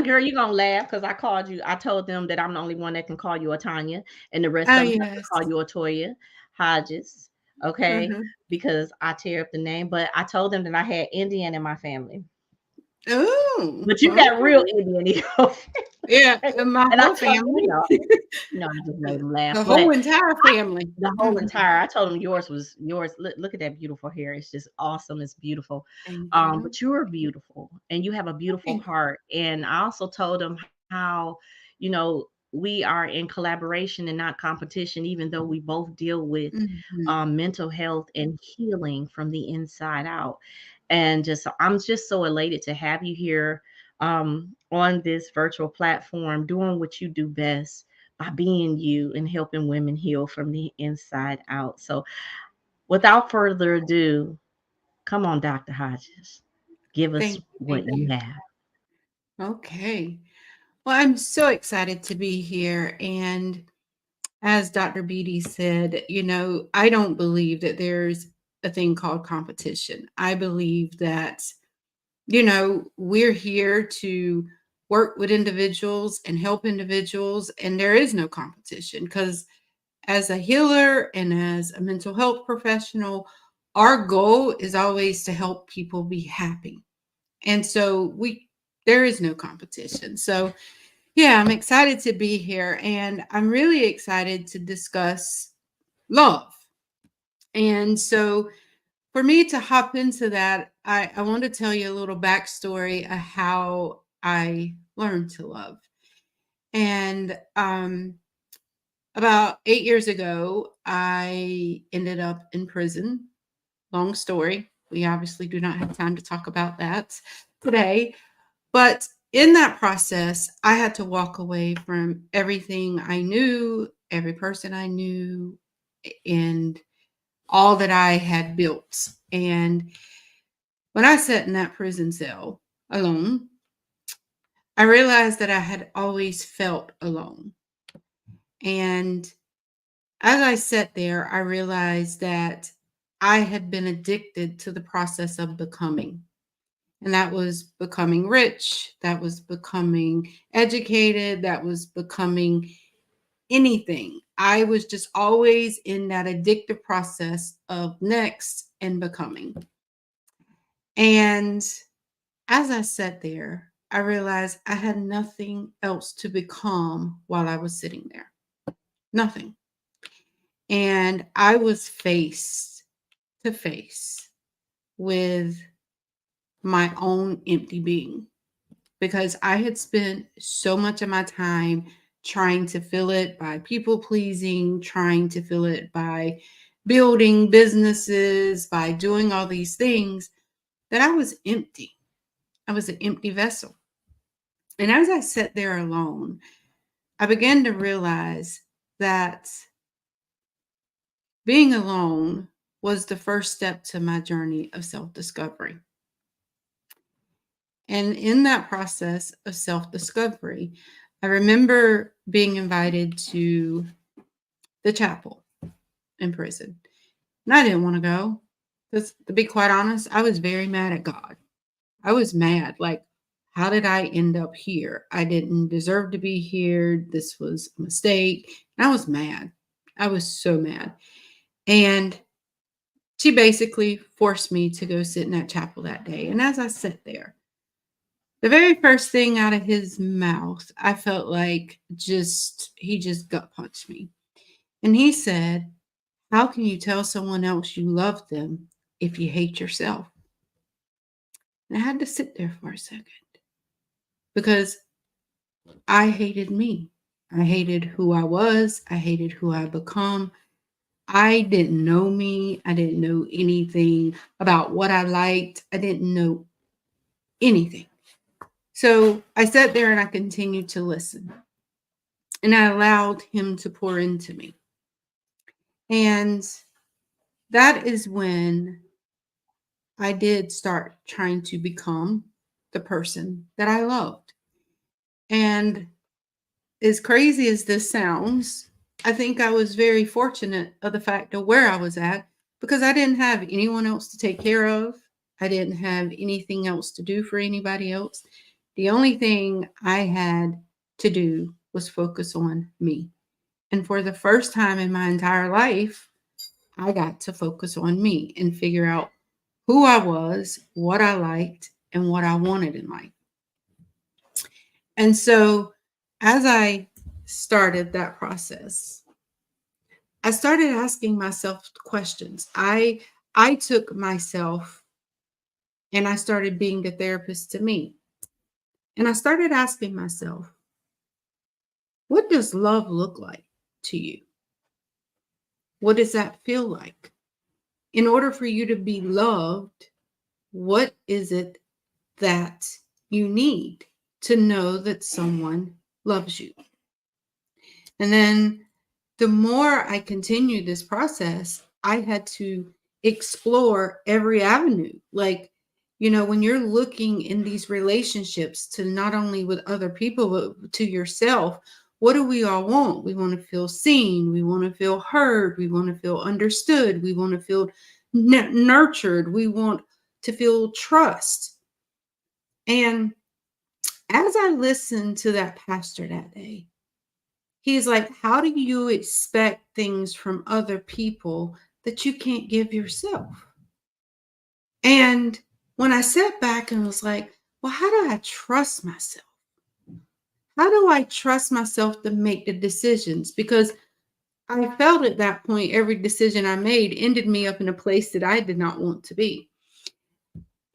Girl, you're gonna laugh because I called you. I told them that I'm the only one that can call you a Tanya, and the rest Oh, of them have to yes. call you a Toya Hodges. Okay, Uh-huh. because I tear up the name. But I told them that I had Indian in my family. Oh, But you got real okay. Indian ego. Yeah, and my And I whole told him, family, I just made him laugh. the But whole entire family. the whole Mhm. entire, I told him yours was yours. Look at that beautiful hair. It's just awesome. It's beautiful. Thank you. But you're beautiful and you have a beautiful Thank heart. And I also told him how, we are in collaboration and not competition, even though we both deal with you. Mhm. mental health and healing from the inside out. And I'm just so elated to have you here on this virtual platform, doing what you do best by being you and helping women heal from the inside out. So, without further ado, come on, Dr. Hodges, give us Thank you. what Thank you you. have. Okay. Well, I'm so excited to be here. And as Dr. Beatty said, I don't believe that there's a thing called competition. I believe that, we're here to work with individuals and help individuals, and there is no competition because as a healer and as a mental health professional, our goal is always to help people be happy. And so there is no competition. So yeah, I'm excited to be here and I'm really excited to discuss love. And so for me to hop into that, I want to tell you a little backstory of how I learned to love. And about 8 years ago, I ended up in prison. Long story. We obviously do not have time to talk about that today. But in that process, I had to walk away from everything I knew, every person I knew, and all that I had built. And when I sat in that prison cell alone, I realized that I had always felt alone. And as I sat there, I realized that I had been addicted to the process of becoming. And that was becoming rich, that was becoming educated, that was becoming anything. I was just always in that addictive process of next and becoming. And as I sat there, I realized I had nothing else to become while I was sitting there. Nothing. And I was face to face with my own empty being because I had spent so much of my time trying to fill it by people pleasing, trying to fill it by building businesses, by doing all these things that I was empty. I was an empty vessel. And as I sat there alone, I began to realize that being alone was the first step to my journey of self discovery. And in that process of self discovery, I remember being invited to the chapel in prison. And I didn't want to go. Because to be quite honest, I was very mad at God. I was mad. Like, how did I end up here? I didn't deserve to be here. This was a mistake. And I was mad. I was so mad. And she basically forced me to go sit in that chapel that day. And as I sat there, the very first thing out of his mouth, I felt like he just gut punched me. And he said, how can you tell someone else you love them if you hate yourself? And I had to sit there for a second because I hated me. I hated who I was. I hated who I become. I didn't know me. I didn't know anything about what I liked. I didn't know anything. So I sat there and I continued to listen. And I allowed him to pour into me. And that is when I did start trying to become the person that I loved. And as crazy as this sounds, I think I was very fortunate of the fact of where I was at because I didn't have anyone else to take care of. I didn't have anything else to do for anybody else. The only thing I had to do was focus on me. And for the first time in my entire life, I got to focus on me and figure out who I was, what I liked, and what I wanted in life. And so as I started that process, I started asking myself questions. I took myself and I started being a therapist to me. And I started asking myself, what does love look like to you? What does that feel like? In order for you to be loved, what is it that you need to know that someone loves you? And then the more I continued this process, I had to explore every avenue. Like, when you're looking in these relationships to not only with other people, but to yourself, what do we all want? We want to feel seen. We want to feel heard. We want to feel understood. We want to feel nurtured. We want to feel trust. And as I listened to that pastor that day, he's like, how do you expect things from other people that you can't give yourself? And when I sat back and was like, well, how do I trust myself? How do I trust myself to make the decisions? Because I felt at that point, every decision I made ended me up in a place that I did not want to be.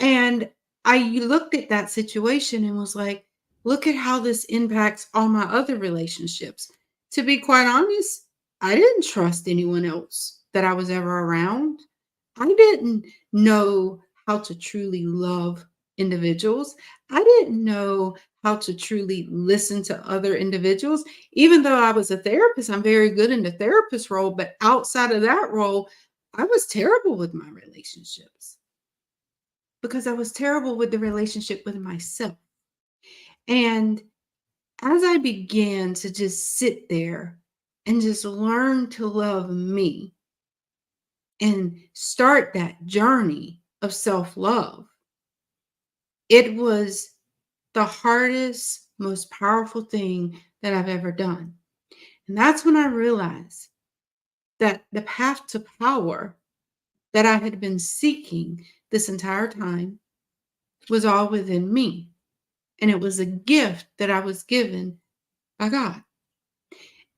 And I looked at that situation and was like, look at how this impacts all my other relationships. To be quite honest, I didn't trust anyone else that I was ever around. I didn't know how to truly love individuals. I didn't know how to truly listen to other individuals. Even though I was a therapist, I'm very good in the therapist role. But outside of that role, I was terrible with my relationships because I was terrible with the relationship with myself. And as I began to just sit there and just learn to love me and start that journey of self-love, it was the hardest, most powerful thing that I've ever done. And that's when I realized that the path to power that I had been seeking this entire time was all within me. And it was a gift that I was given by God.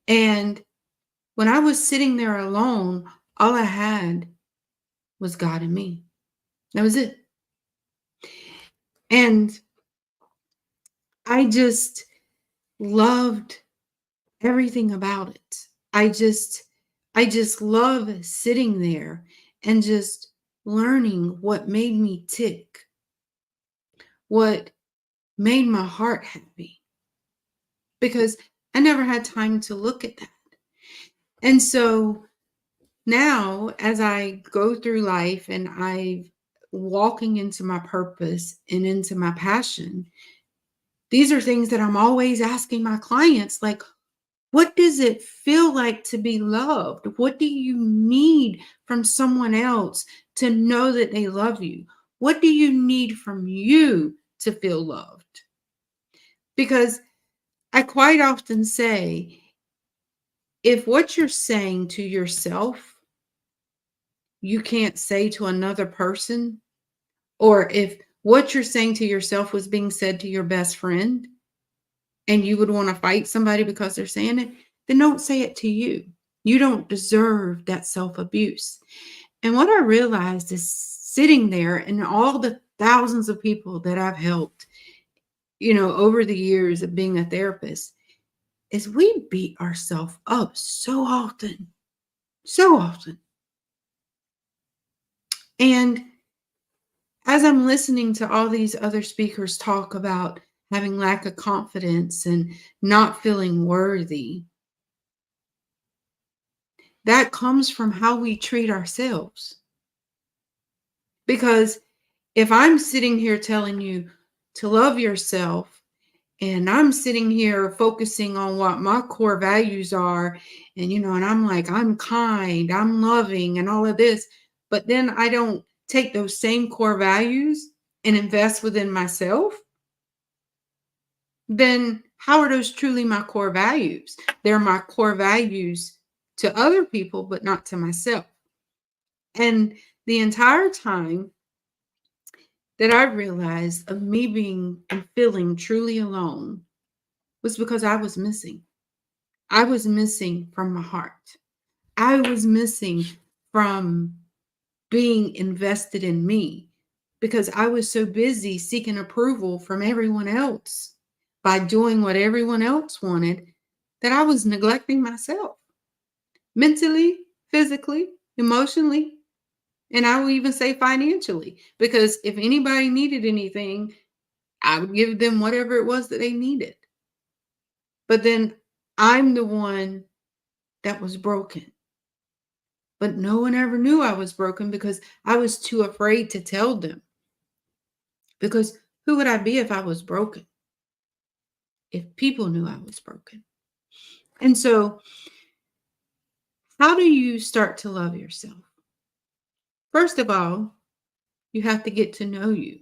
And when I was sitting there alone, all I had was God and me. That was it. And I just loved everything about it. I just love sitting there and just learning what made me tick, what made my heart happy, because I never had time to look at that. And so now, as I go through life and I'm walking into my purpose and into my passion, these are things that I'm always asking my clients, like, what does it feel like to be loved? What do you need from someone else to know that they love you? What do you need from you to feel loved? Because I quite often say, if what you're saying to yourself, you can't say to another person, or if what you're saying to yourself was being said to your best friend, and you would want to fight somebody because they're saying it, then don't say it to you. You don't deserve that self-abuse. And what I realized is sitting there and all the thousands of people that I've helped, over the years of being a therapist, is we beat ourselves up so often, so often. And as I'm listening to all these other speakers talk about having lack of confidence and not feeling worthy, that comes from how we treat ourselves. Because if I'm sitting here telling you to love yourself, and I'm sitting here focusing on what my core values are, and I'm like, I'm kind, I'm loving, and all of this, but then I don't take those same core values and invest within myself, then how are those truly my core values? They're my core values to other people, but not to myself. And the entire time that I realized of me being and feeling truly alone was because I was missing. I was missing from my heart. I was missing from being invested in me because I was so busy seeking approval from everyone else by doing what everyone else wanted that I was neglecting myself mentally, physically, emotionally, and I will even say financially. Because if anybody needed anything, I would give them whatever it was that they needed. But then I'm the one that was broken. But no one ever knew I was broken because I was too afraid to tell them. Because who would I be if I was broken? If people knew I was broken. And so, how do you start to love yourself? First of all, you have to get to know you.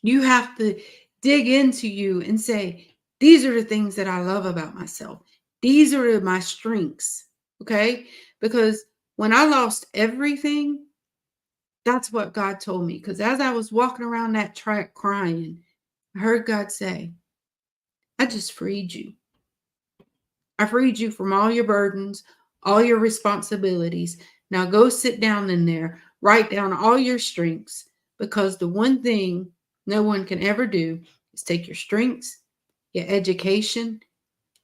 You have to dig into you and say, these are the things that I love about myself. These are my strengths. Okay? Because when I lost everything, that's what God told me. Because as I was walking around that track crying, I heard God say, I just freed you. I freed you from all your burdens, all your responsibilities. Now go sit down in there, write down all your strengths, because the one thing no one can ever do is take your strengths, your education,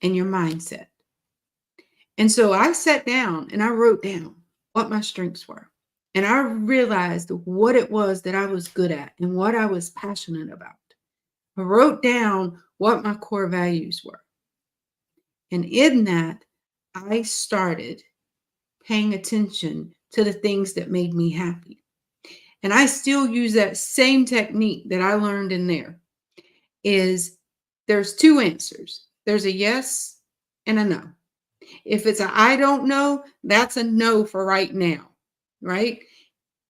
and your mindset. And so I sat down and I wrote down what my strengths were. And I realized what it was that I was good at and what I was passionate about. I wrote down what my core values were. And in that, I started paying attention to the things that made me happy. And I still use that same technique that I learned in there. Is there's two answers. There's a yes and a no. If it's a I don't know, that's a no for right now, right?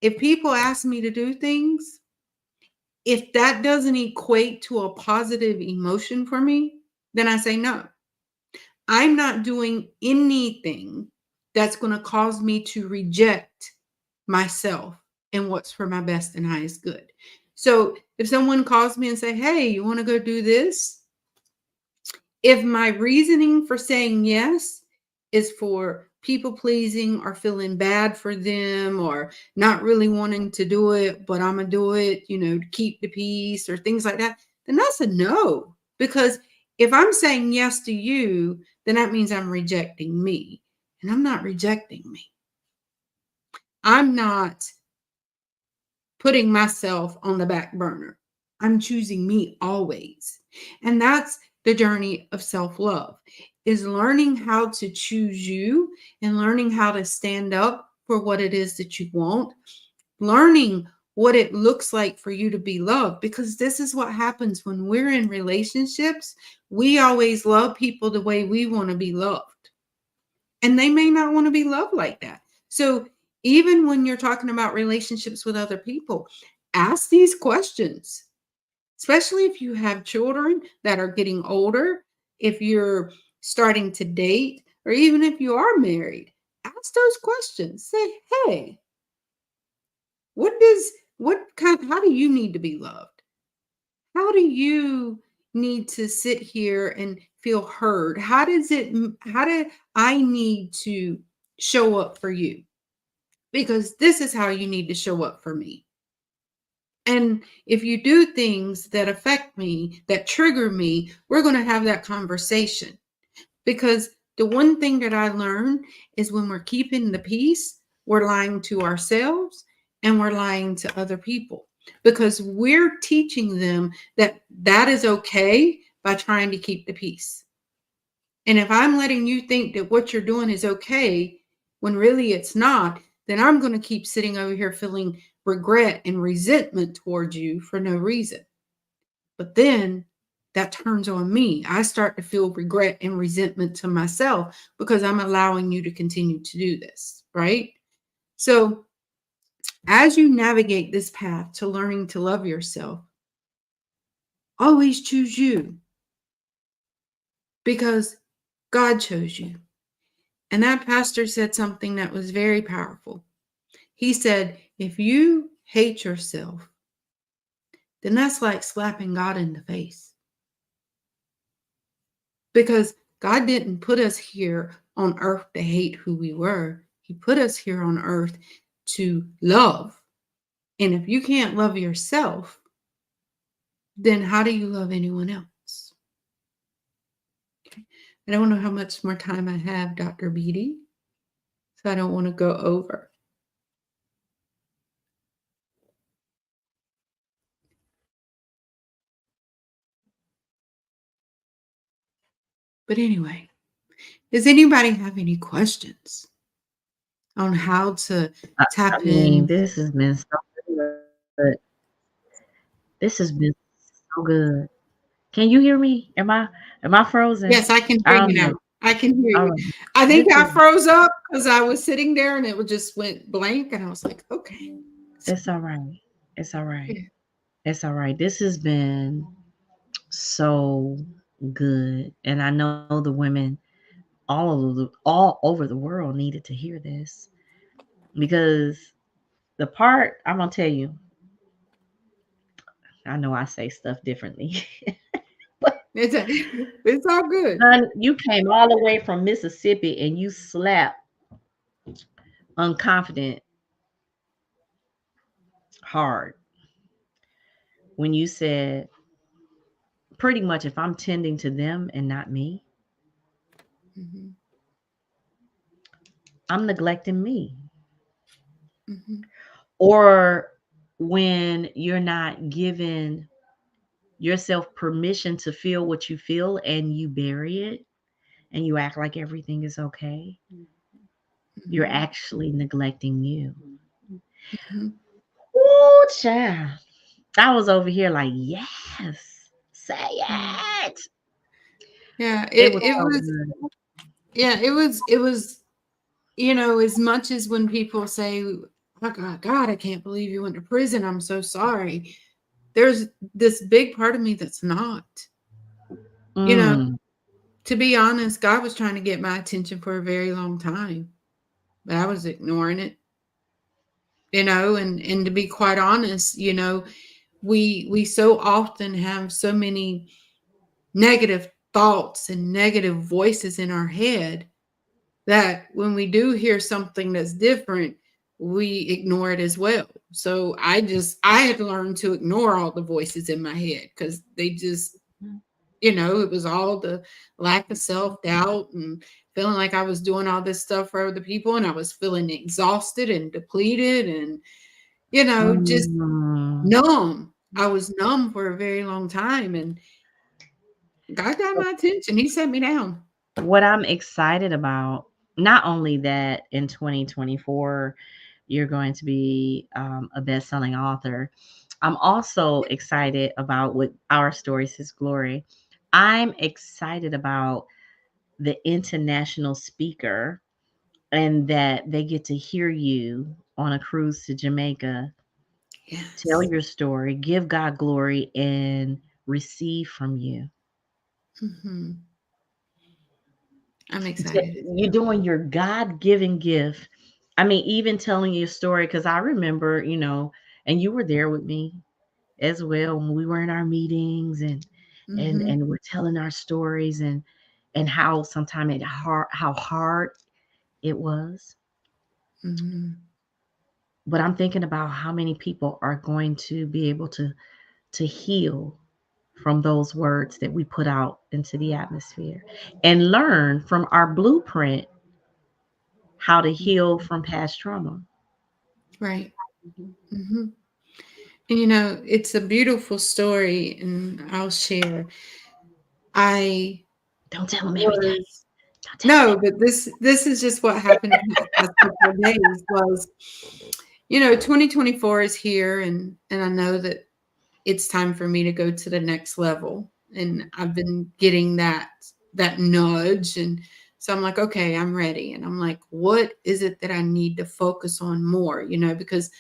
If people ask me to do things, if that doesn't equate to a positive emotion for me, then I say no. I'm not doing anything that's going to cause me to reject myself and what's for my best and highest good. So if someone calls me and say, hey, you want to go do this? If my reasoning for saying yes is for people pleasing or feeling bad for them or not really wanting to do it, but I'm going to do it, to keep the peace or things like that, then that's a no. Because if I'm saying yes to you, then that means I'm rejecting me. And I'm not rejecting me. I'm not putting myself on the back burner. I'm choosing me always. And that's the journey of self-love, is learning how to choose you and learning how to stand up for what it is that you want, learning what it looks like for you to be loved, because this is what happens when we're in relationships. We always love people the way we want to be loved. And they may not want to be loved like that. So even when you're talking about relationships with other people, ask these questions, especially if you have children that are getting older, if you're starting to date, or even if you are married. Ask those questions. Say, hey, how do you need to be loved? How do you need to sit here and feel heard? How do I need to show up for you? Because this is how you need to show up for me. And if you do things that affect me, that trigger me, we're going to have that conversation. Because the one thing that I learned is when we're keeping the peace, we're lying to ourselves and we're lying to other people. Because we're teaching them that that is okay by trying to keep the peace. And if I'm letting you think that what you're doing is okay, when really it's not, then I'm going to keep sitting over here feeling regret and resentment towards you for no reason. But then that turns on me. I start to feel regret and resentment to myself because I'm allowing you to continue to do this, right? So as you navigate this path to learning to love yourself, always choose you, because God chose you. And that pastor said something that was very powerful. He said, if you hate yourself, then that's like slapping God in the face. Because God didn't put us here on earth to hate who we were. He put us here on earth to love. And if you can't love yourself, then how do you love anyone else? Okay. I don't know how much more time I have, Dr. Beatty, so I don't want to go over. But anyway, does anybody have any questions on how to I, I tap mean, in? this has been so good. This has been so good. Can you hear me? Am I frozen? Yes, I can hear I you don't now. know. I can hear All you. right. I This think I is froze up because I was sitting there and it just went blank, and I was like, okay. it's all right. It's all right. Yeah. It's all right. This has been so good. And I know the women all over the world needed to hear this because the part I'm gonna tell you, I know I say stuff differently. But It's, it's all good. son, you came all the way from Mississippi and you slapped unconfident hard when you said pretty much if I'm tending to them and not me, Mm-hmm. I'm neglecting me. Mm-hmm. Or when you're not giving yourself permission to feel what you feel and you bury it and you act like everything is okay, you're Mm-hmm. actually neglecting you. Mm-hmm. Ooh, child. I was over here like, yes, say Yeah. it. Yeah, It was it so was, good. yeah, it was, as much as when people say, oh God, I can't believe you went to prison. I'm so sorry. There's this big part of me that's not. You know, Mm. to be honest, God was trying to get my attention for a very long time, but I was ignoring it, and to be quite honest, we so often have so many negative thoughts and negative voices in our head that when we do hear something that's different, we ignore it as well. So I had to learn to ignore all the voices in my head because they just, it was all the lack of self-doubt and feeling like I was doing all this stuff for other people, and I was feeling exhausted and depleted and, just Mm. numb. I was numb for a very long time, and God got my attention. He set me down. What I'm excited about, not only that in 2024, you're going to be a best selling author, I'm also excited about what Our Stories His Glory. I'm excited about the international speaker and that they get to hear you on a cruise to Jamaica, tell Yes. your story, give God glory, and receive from you. Hmm. I'm excited. You're doing your God-given gift. I mean, even telling your story, because I remember, and you were there with me as well when we were in our meetings and and Hmm. and we're telling our stories and how sometimes how hard it was. Hmm. But I'm thinking about how many people are going to be able to heal from those words that we put out into the atmosphere and learn from our blueprint how to heal from past trauma. Right. Hmm. And it's a beautiful story, and I'll share. I Don't tell them everything. was Don't tell them no, but this is just what happened in the past couple of days. Was 2024 is here, and I know that it's time for me to go to the next level, and I've been getting that nudge, and so I'm like, okay, I'm ready, and I'm like, what is it that I need to focus on more? Because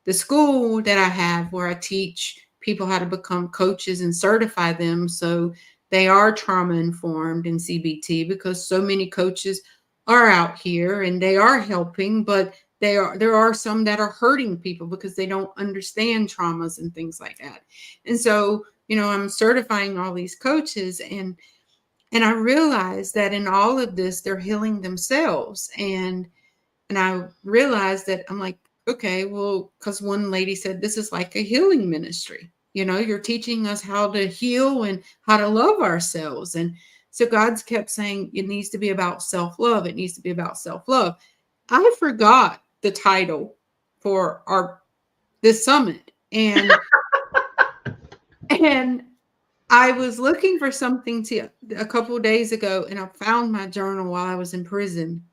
the school that I have where I teach people how to become coaches and certify them so they are trauma informed in CBT, because so many coaches are out here and they are helping, but there are some that are hurting people because they don't understand traumas and things like that. And so, I'm certifying all these coaches, and I realized that in all of this, they're healing themselves. And I realized that I'm like, okay, well, because one lady said this is like a healing ministry. You're teaching us how to heal and how to love ourselves. And so God's kept saying it needs to be about self-love. It needs to be about self-love. I forgot the title for this summit. And I was looking for something a couple of days ago, and I found my journal while I was in prison.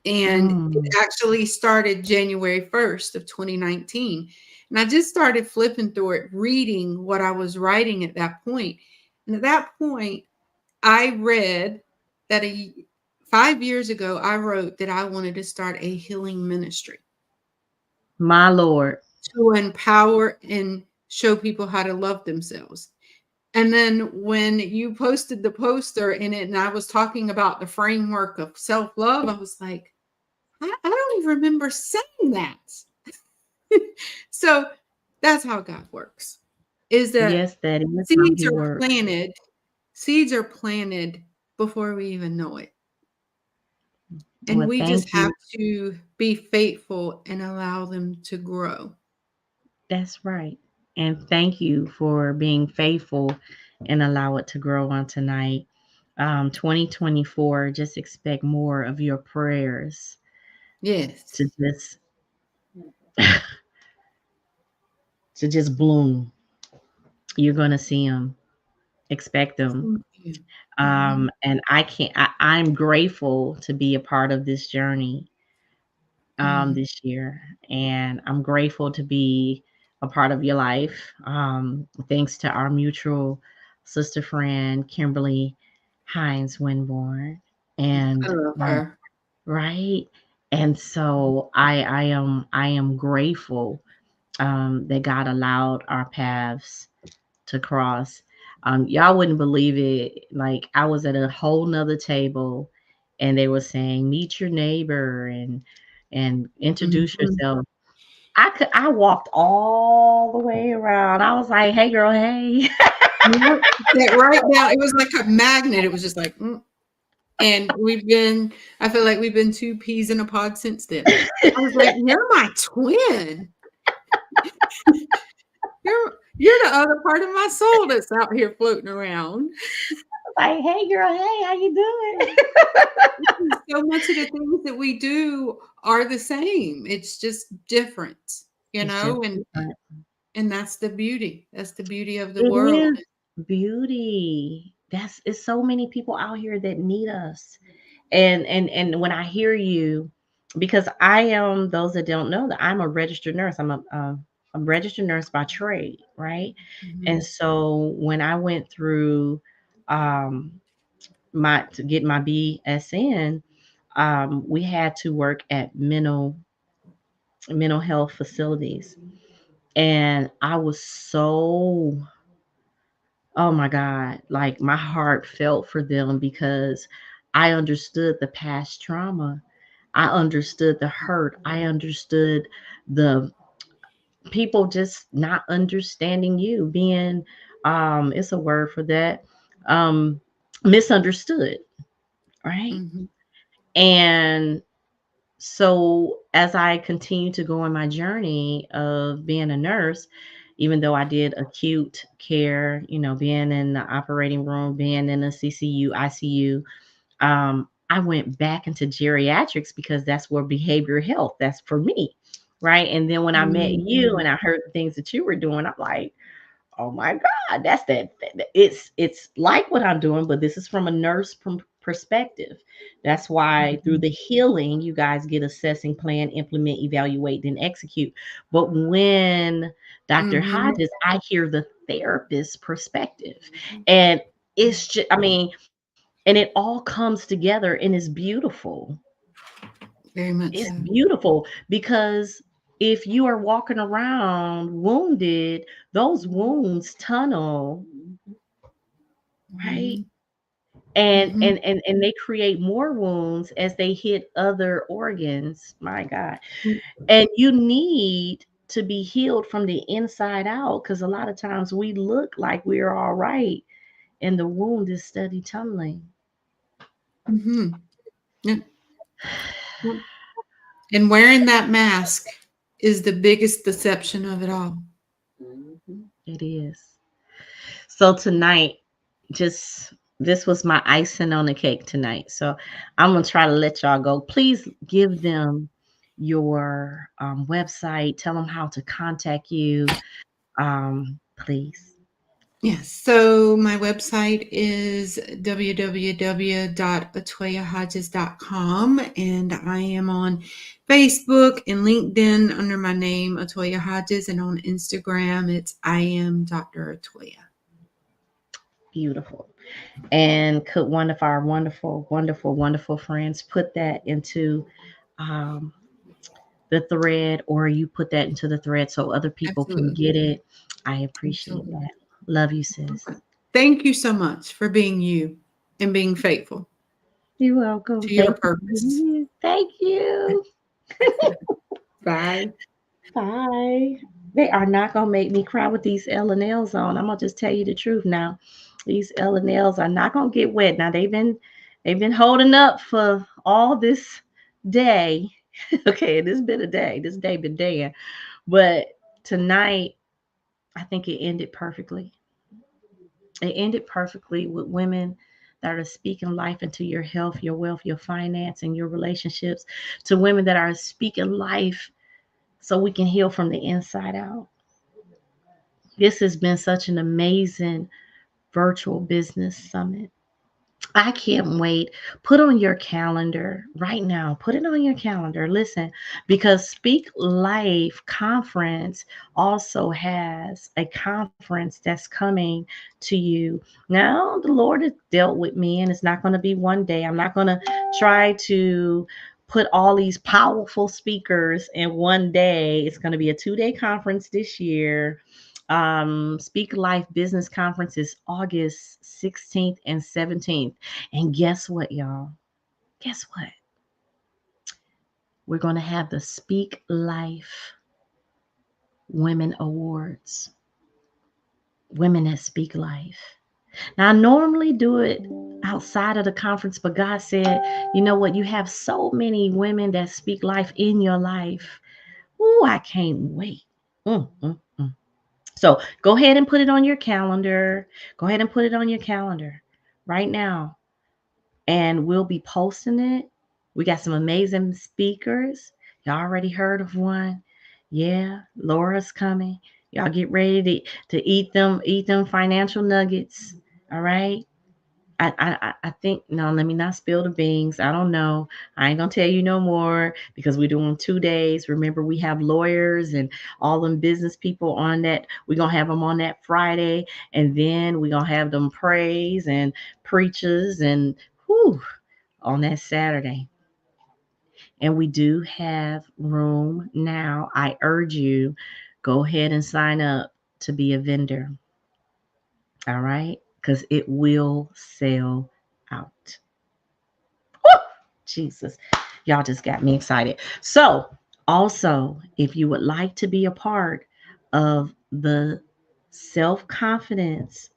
And it Mm. actually started January 1st of 2019. And I just started flipping through it, reading what I was writing at that point. And at that point, I read that 5 years ago, I wrote that I wanted to start a healing ministry My Lord. to empower and show people how to love themselves. And then when you posted the poster in it, and I was talking about the framework of self-love, I was like, I don't even remember saying that. So that's how God works, is that Yes, that is how seeds he are works. planted. Seeds are planted before we even know it. And Well, we just thank have you. to be faithful and allow them to grow. That's right. And thank you for being faithful and allow it to grow on tonight. 2024, just expect more of your prayers Yes. to just to just bloom. You're gonna see them. Expect them. Thank you. Mhm. And I'm grateful to be a part of this journey Mhm. this year, and I'm grateful to be a part of your life. Thanks to our mutual sister friend Kimberly Hines Winborn, I and love her. right, and so I am grateful that God allowed our paths to cross. Y'all wouldn't believe it. Like I was at a whole nother table and they were saying, meet your neighbor and introduce Mhm. yourself. I walked all the way around. I was like, hey girl, hey. Yep. That right now, it was like a magnet. It was just like, and I feel like we've been two peas in a pod since then. I was like, you're my twin. You're the other part of my soul that's out here floating around. Like, hey girl, hey, how you doing? So much of the things that we do are the same. It's just different, It's just and different. that's the beauty. That's the beauty of the It world. is beauty. That's it's so many people out here that need us. And when I hear you, because I am those that don't know that I'm a registered nurse. I'm a registered nurse by trade, right? And Mhm. so when I went through um my to get my BSN, we had to work at mental health facilities. And I was so, oh my God, like my heart felt for them because I understood the past trauma. I understood the hurt. I understood the people just not understanding you, being, it's a word for that, um, misunderstood, right? Mhm. And so as I continue to go on my journey of being a nurse, even though I did acute care, being in the operating room, being in the CCU, ICU, I went back into geriatrics because that's where behavioral health, that's for me. Right. And then when I met you Mhm. and I heard the things that you were doing, I'm like, oh my God, that's it's like what I'm doing, but this is from a nurse perspective. That's why through Mhm. the healing, you guys get assessing, plan, implement, evaluate, then execute. But when Dr. Mhm. Hodges, I hear the therapist perspective. And it's just, I mean, and it all comes together and it's beautiful. Very much It's so. beautiful because if you are walking around wounded, those wounds tunnel, right? Mhm. and Mhm. and and and they create more wounds as they hit other organs. My God. And you need to be healed from the inside out, because a lot of times we look like we're all right and the wound is steady tumbling. Mhm. Yep, yep. And wearing that mask is the biggest deception of it all. It is. So tonight, just this was my icing on the cake tonight. So I'm gonna try to let y'all go. Please give them your website. Tell them how to contact you. Please. Yes. So my website is www.atoyahodges.com, and I am on Facebook and LinkedIn under my name, Atoya Hodges, and on Instagram, it's I am Dr. Atoya. Beautiful. And could one of our wonderful, wonderful, wonderful friends put that into um, the thread, or you put that into the thread so other people can Absolutely. get it? I appreciate Absolutely. that. Love you, sis. Thank you so much for being you and being faithful You're welcome. to your Thank you for purpose. being here. Thank you. Bye. Bye. They are not gonna make me cry with these L&Ls on. I'm gonna just tell you the truth now. These L&Ls are not gonna get wet. Now they've been holding up for all this day. Okay, it has been a day. This day been day. But tonight, I think it ended perfectly. It ended perfectly with women that are speaking life into your health, your wealth, your finance, and your relationships, to women that are speaking life so we can heal from the inside out. This has been such an amazing virtual business summit. I can't wait. Put on your calendar right now. Put it on your calendar. Listen, because Speak Life Conference also has a conference that's coming to you. Now, the Lord has dealt with me, and it's not going to be one day. I'm not going to try to put all these powerful speakers in one day. It's going to be a 2-day conference this year. Speak Life Business Conference is August 16th and 17th. And guess what, y'all? Guess what? We're going to have the Speak Life Women Awards. Women that speak life. Now, I normally do it outside of the conference, but God said, you know what? You have so many women that speak life in your life. Ooh, I can't wait. Mm, mm, mm. So go ahead and put it on your calendar. Go ahead and put it on your calendar right now. And we'll be posting it. We got some amazing speakers. Y'all already heard of one. Yeah, Laura's coming. Y'all get ready to eat them financial nuggets. All right. I think, no, let me not spill the beans. I don't know. I ain't gonna tell you no more, because we're doing 2 days. Remember, we have lawyers and all them business people on that. We're gonna have them on that Friday, and then we're gonna have them praise and preachers and whew, on that Saturday. And we do have room now. I urge you, go ahead and sign up to be a vendor. All right, because it will sell out. Woo! Jesus, y'all just got me excited. So, also, if you would like to be a part of the self confidence,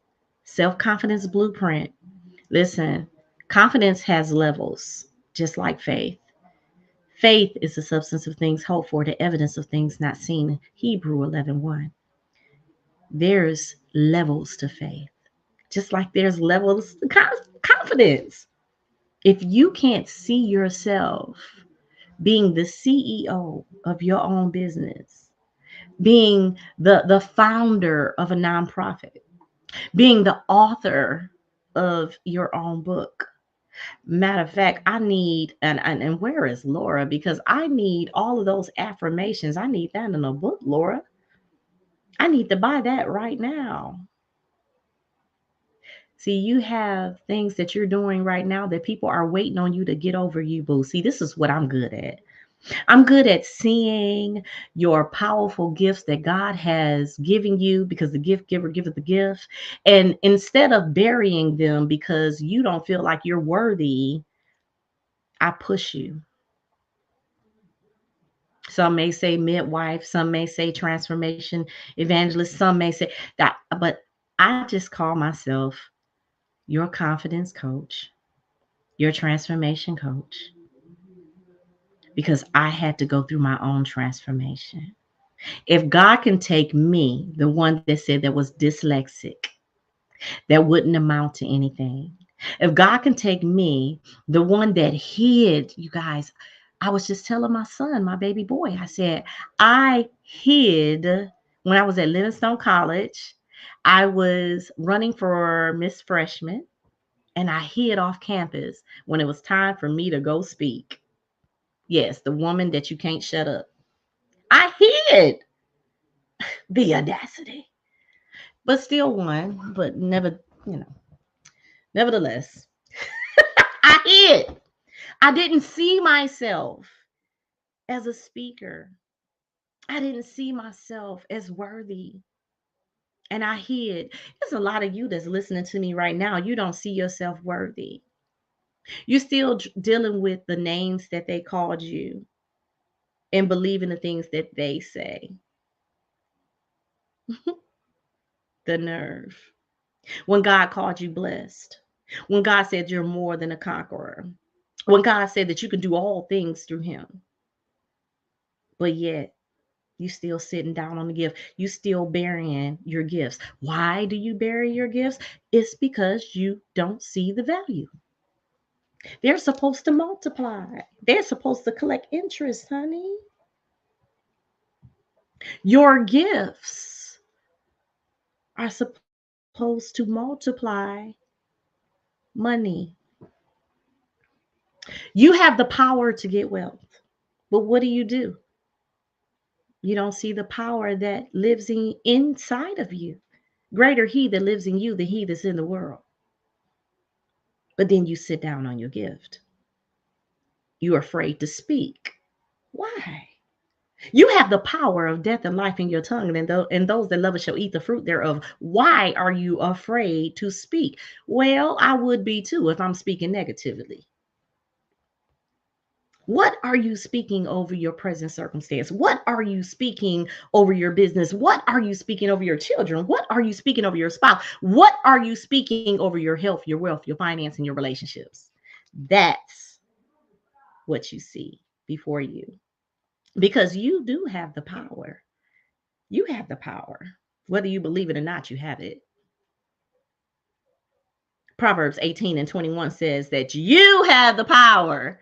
self confidence blueprint, listen, confidence has levels, just like faith. Faith is the substance of things hoped for, the evidence of things not seen. Hebrew 11:1. There's levels to faith, just like there's levels to confidence. If you can't see yourself being the CEO of your own business, being the founder of a nonprofit, being the author of your own book. Matter of fact, I need, and where is Laura? Because I need all of those affirmations. I need that in a book, Laura. I need to buy that right now. See, you have things that you're doing right now that people are waiting on you to get over you, boo. See, this is what I'm good at. I'm good at seeing your powerful gifts that God has given you because the gift giver giveth the gift. And instead of burying them because you don't feel like you're worthy, I push you. Some may say midwife, some may say transformation evangelist, some may say that, but I just call myself your confidence coach, your transformation coach, because I had to go through my own transformation. If God can take me, the one that said that was dyslexic, that wouldn't amount to anything, if God can take me, the one that hid, you guys, I was just telling my son, my baby boy, I said, I hid when I was at Livingstone College. I was running for Miss Freshman and I hid off campus when it was time for me to go speak. Yes, the woman that you can't shut up. I hid the audacity, but still won, but never, you know, nevertheless, I hid. I didn't see myself as a speaker. I didn't see myself as worthy. And I hid. There's a lot of you that's listening to me right now. You don't see yourself worthy. You're still dealing with the names that they called you and believing the things that they say. The nerve. When God called you blessed. When God said you're more than a conqueror. When God said that you can do all things through him. But yet you still sitting down on the gift. You still burying your gifts. Why do you bury your gifts? It's because you don't see the value. They're supposed to multiply. They're supposed to collect interest, honey. Your gifts are supposed to multiply money. You have the power to get wealth. But what do? You don't see the power that lives inside of you. Greater he that lives in you than he that's in the world. But then you sit down on your gift. You're afraid to speak. Why? You have the power of death and life in your tongue, and those that love it shall eat the fruit thereof. Why are you afraid to speak? Well, I would be too if I'm speaking negatively. What are you speaking over your present circumstance? What are you speaking over your business? What are you speaking over your children? What are you speaking over your spouse? What are you speaking over your health, your wealth, your finance, and your relationships? That's what you see before you. Because you do have the power. You have the power. Whether you believe it or not, you have it. Proverbs 18 and 21 says that you have the power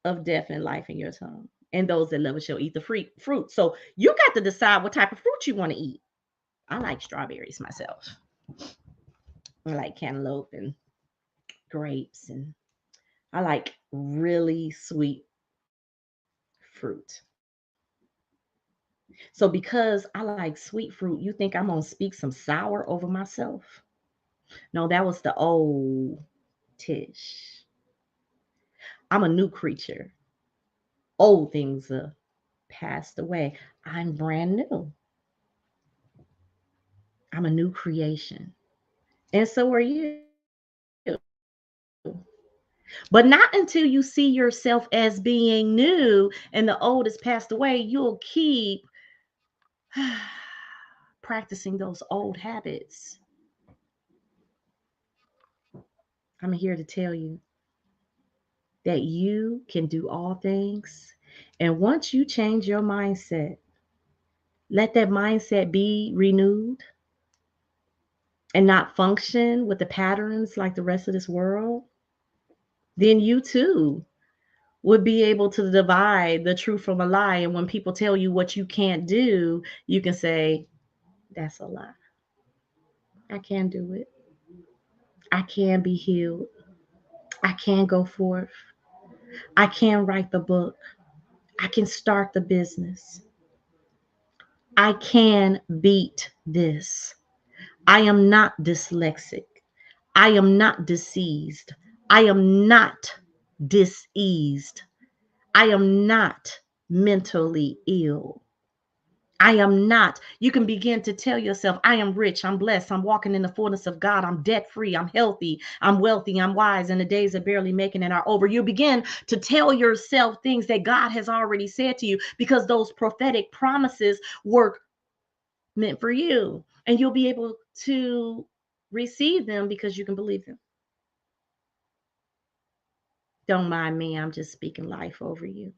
of death and life in your tongue. And those that love it shall eat the fruit. So you got to decide what type of fruit you want to eat. I like strawberries myself. I like cantaloupe and grapes. And I like really sweet fruit. So because I like sweet fruit, you think I'm going to speak some sour over myself? No, that was the old Tish. I'm a new creature. Old things are passed away. I'm brand new. I'm a new creation. And so are you. But not until you see yourself as being new and the old has passed away, you'll keep practicing those old habits. I'm here to tell you that you can do all things. And once you change your mindset, let that mindset be renewed and not function with the patterns like the rest of this world, then you too would be able to divide the truth from a lie. And when people tell you what you can't do, you can say, that's a lie. I can do it. I can be healed. I can go forth. I can write the book. I can start the business. I can beat this. I am not dyslexic. I am not diseased. I am not diseased. I am not mentally ill. I am not. You can begin to tell yourself, I am rich, I'm blessed, I'm walking in the fullness of God, I'm debt free, I'm healthy, I'm wealthy, I'm wise, and the days of barely making it are over. You begin to tell yourself things that God has already said to you because those prophetic promises were meant for you. And you'll be able to receive them because you can believe them. Don't mind me, I'm just speaking life over you.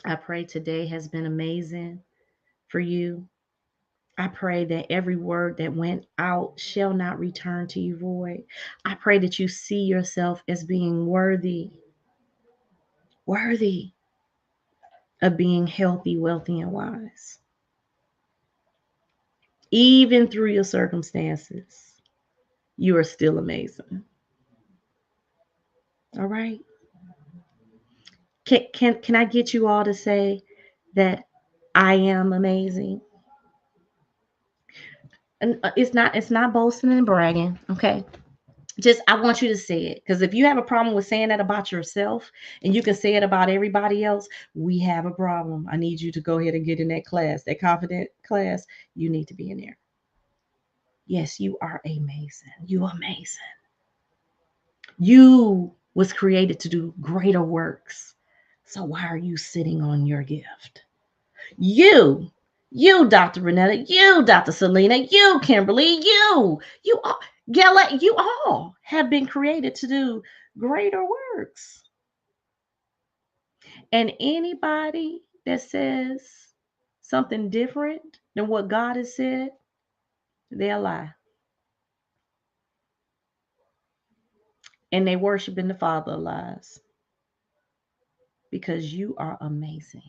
I pray today has been amazing for you. I pray that every word that went out shall not return to you void. I pray that you see yourself as being worthy of being healthy, wealthy, and wise. Even through your circumstances, you are still amazing. All right. Can I get you all to say that I am amazing? And it's not boasting and bragging, okay? Just I want you to say it because if you have a problem with saying that about yourself and you can say it about everybody else, we have a problem. I need you to go ahead and get in that class, that confident class. You need to be in there. Yes, you are amazing. You are amazing. You was created to do greater works. So why are you sitting on your gift? You, you, Dr. Renetta, you, Dr. Selena, you, Kimberly, you all, Gala, you all have been created to do greater works. And anybody that says something different than what God has said, they'll lie. And they worshiping the Father of lies because you are amazing.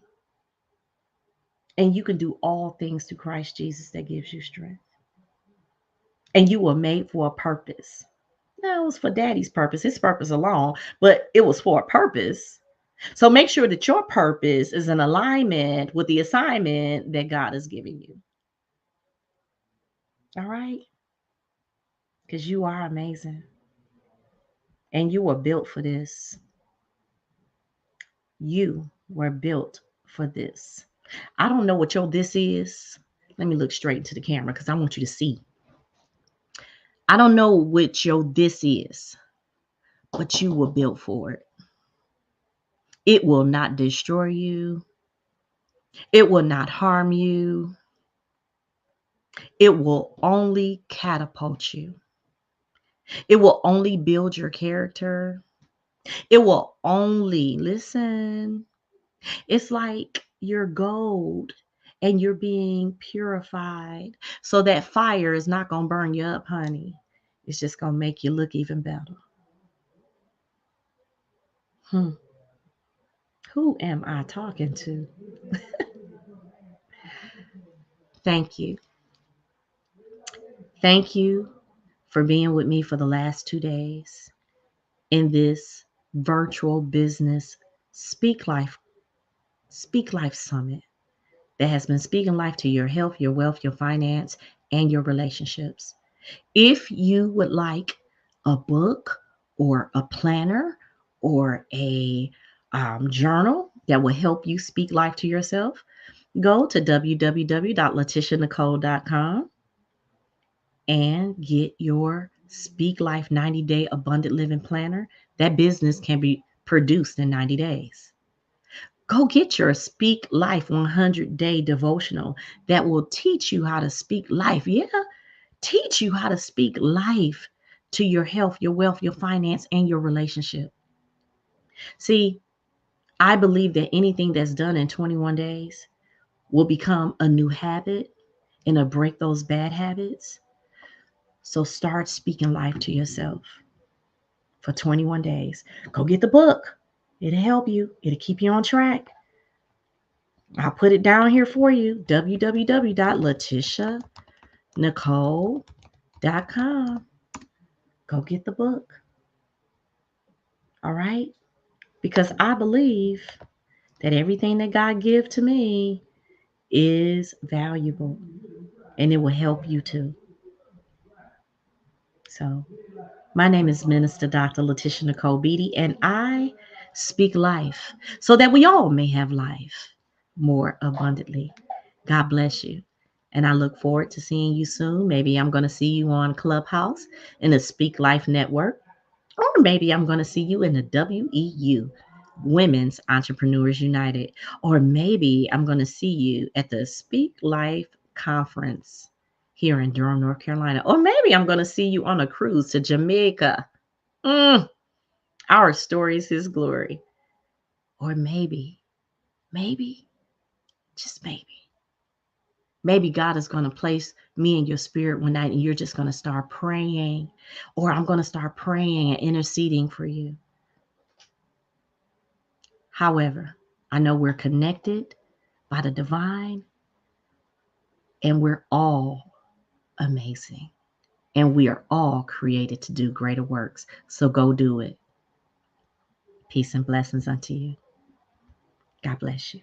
And you can do all things through Christ Jesus that gives you strength. And you were made for a purpose. No, it was for daddy's purpose, his purpose alone, but it was for a purpose. So make sure that your purpose is in alignment with the assignment that God is giving you. All right? Because you are amazing. And you were built for this. You were built for this. I don't know what your this is. Let me look straight into the camera because I want you to see. I don't know what your this is, but you were built for it. It will not destroy you. It will not harm you. It will only catapult you. It will only build your character. It will only, listen, it's like you're gold and you're being purified. So that fire is not going to burn you up, honey. It's just going to make you look even better. Who am I talking to? Thank you. Thank you for being with me for the last 2 days in this virtual business Speak Life Summit that has been speaking life to your health, your wealth, your finance, and your relationships. If you would like a book or a planner or a journal that will help you speak life to yourself, go to www.laticianicole.com and get your Speak Life 90 Day Abundant Living Planner. That business can be produced in 90 days. Go get your Speak Life 100-day devotional that will teach you how to speak life. Yeah, teach you how to speak life to your health, your wealth, your finance, and your relationship. See, I believe that anything that's done in 21 days will become a new habit and it'll break those bad habits. So start speaking life to yourself for 21 days. Go get the book. It'll help you. It'll keep you on track. I'll put it down here for you. www.laticianicole.com. Go get the book. All right? Because I believe that everything that God gives to me is valuable and it will help you too. So, my name is Minister Dr. Laticia Nicole Beatty, and I Speak life so that we all may have life more abundantly. God bless you. And I look forward to seeing you soon. Maybe I'm going to see you on Clubhouse in the Speak Life Network, or maybe I'm going to see you in the WEU, Women's Entrepreneurs United, or maybe I'm going to see you at the Speak Life Conference here in Durham, North Carolina, or maybe I'm going to see you on a cruise to Jamaica. Our story is His glory. Or maybe, just maybe God is going to place me in your spirit one night and you're just going to start praying, or I'm going to start praying and interceding for you. However, I know we're connected by the divine and we're all amazing and we are all created to do greater works. So go do it. Peace and blessings unto you. God bless you.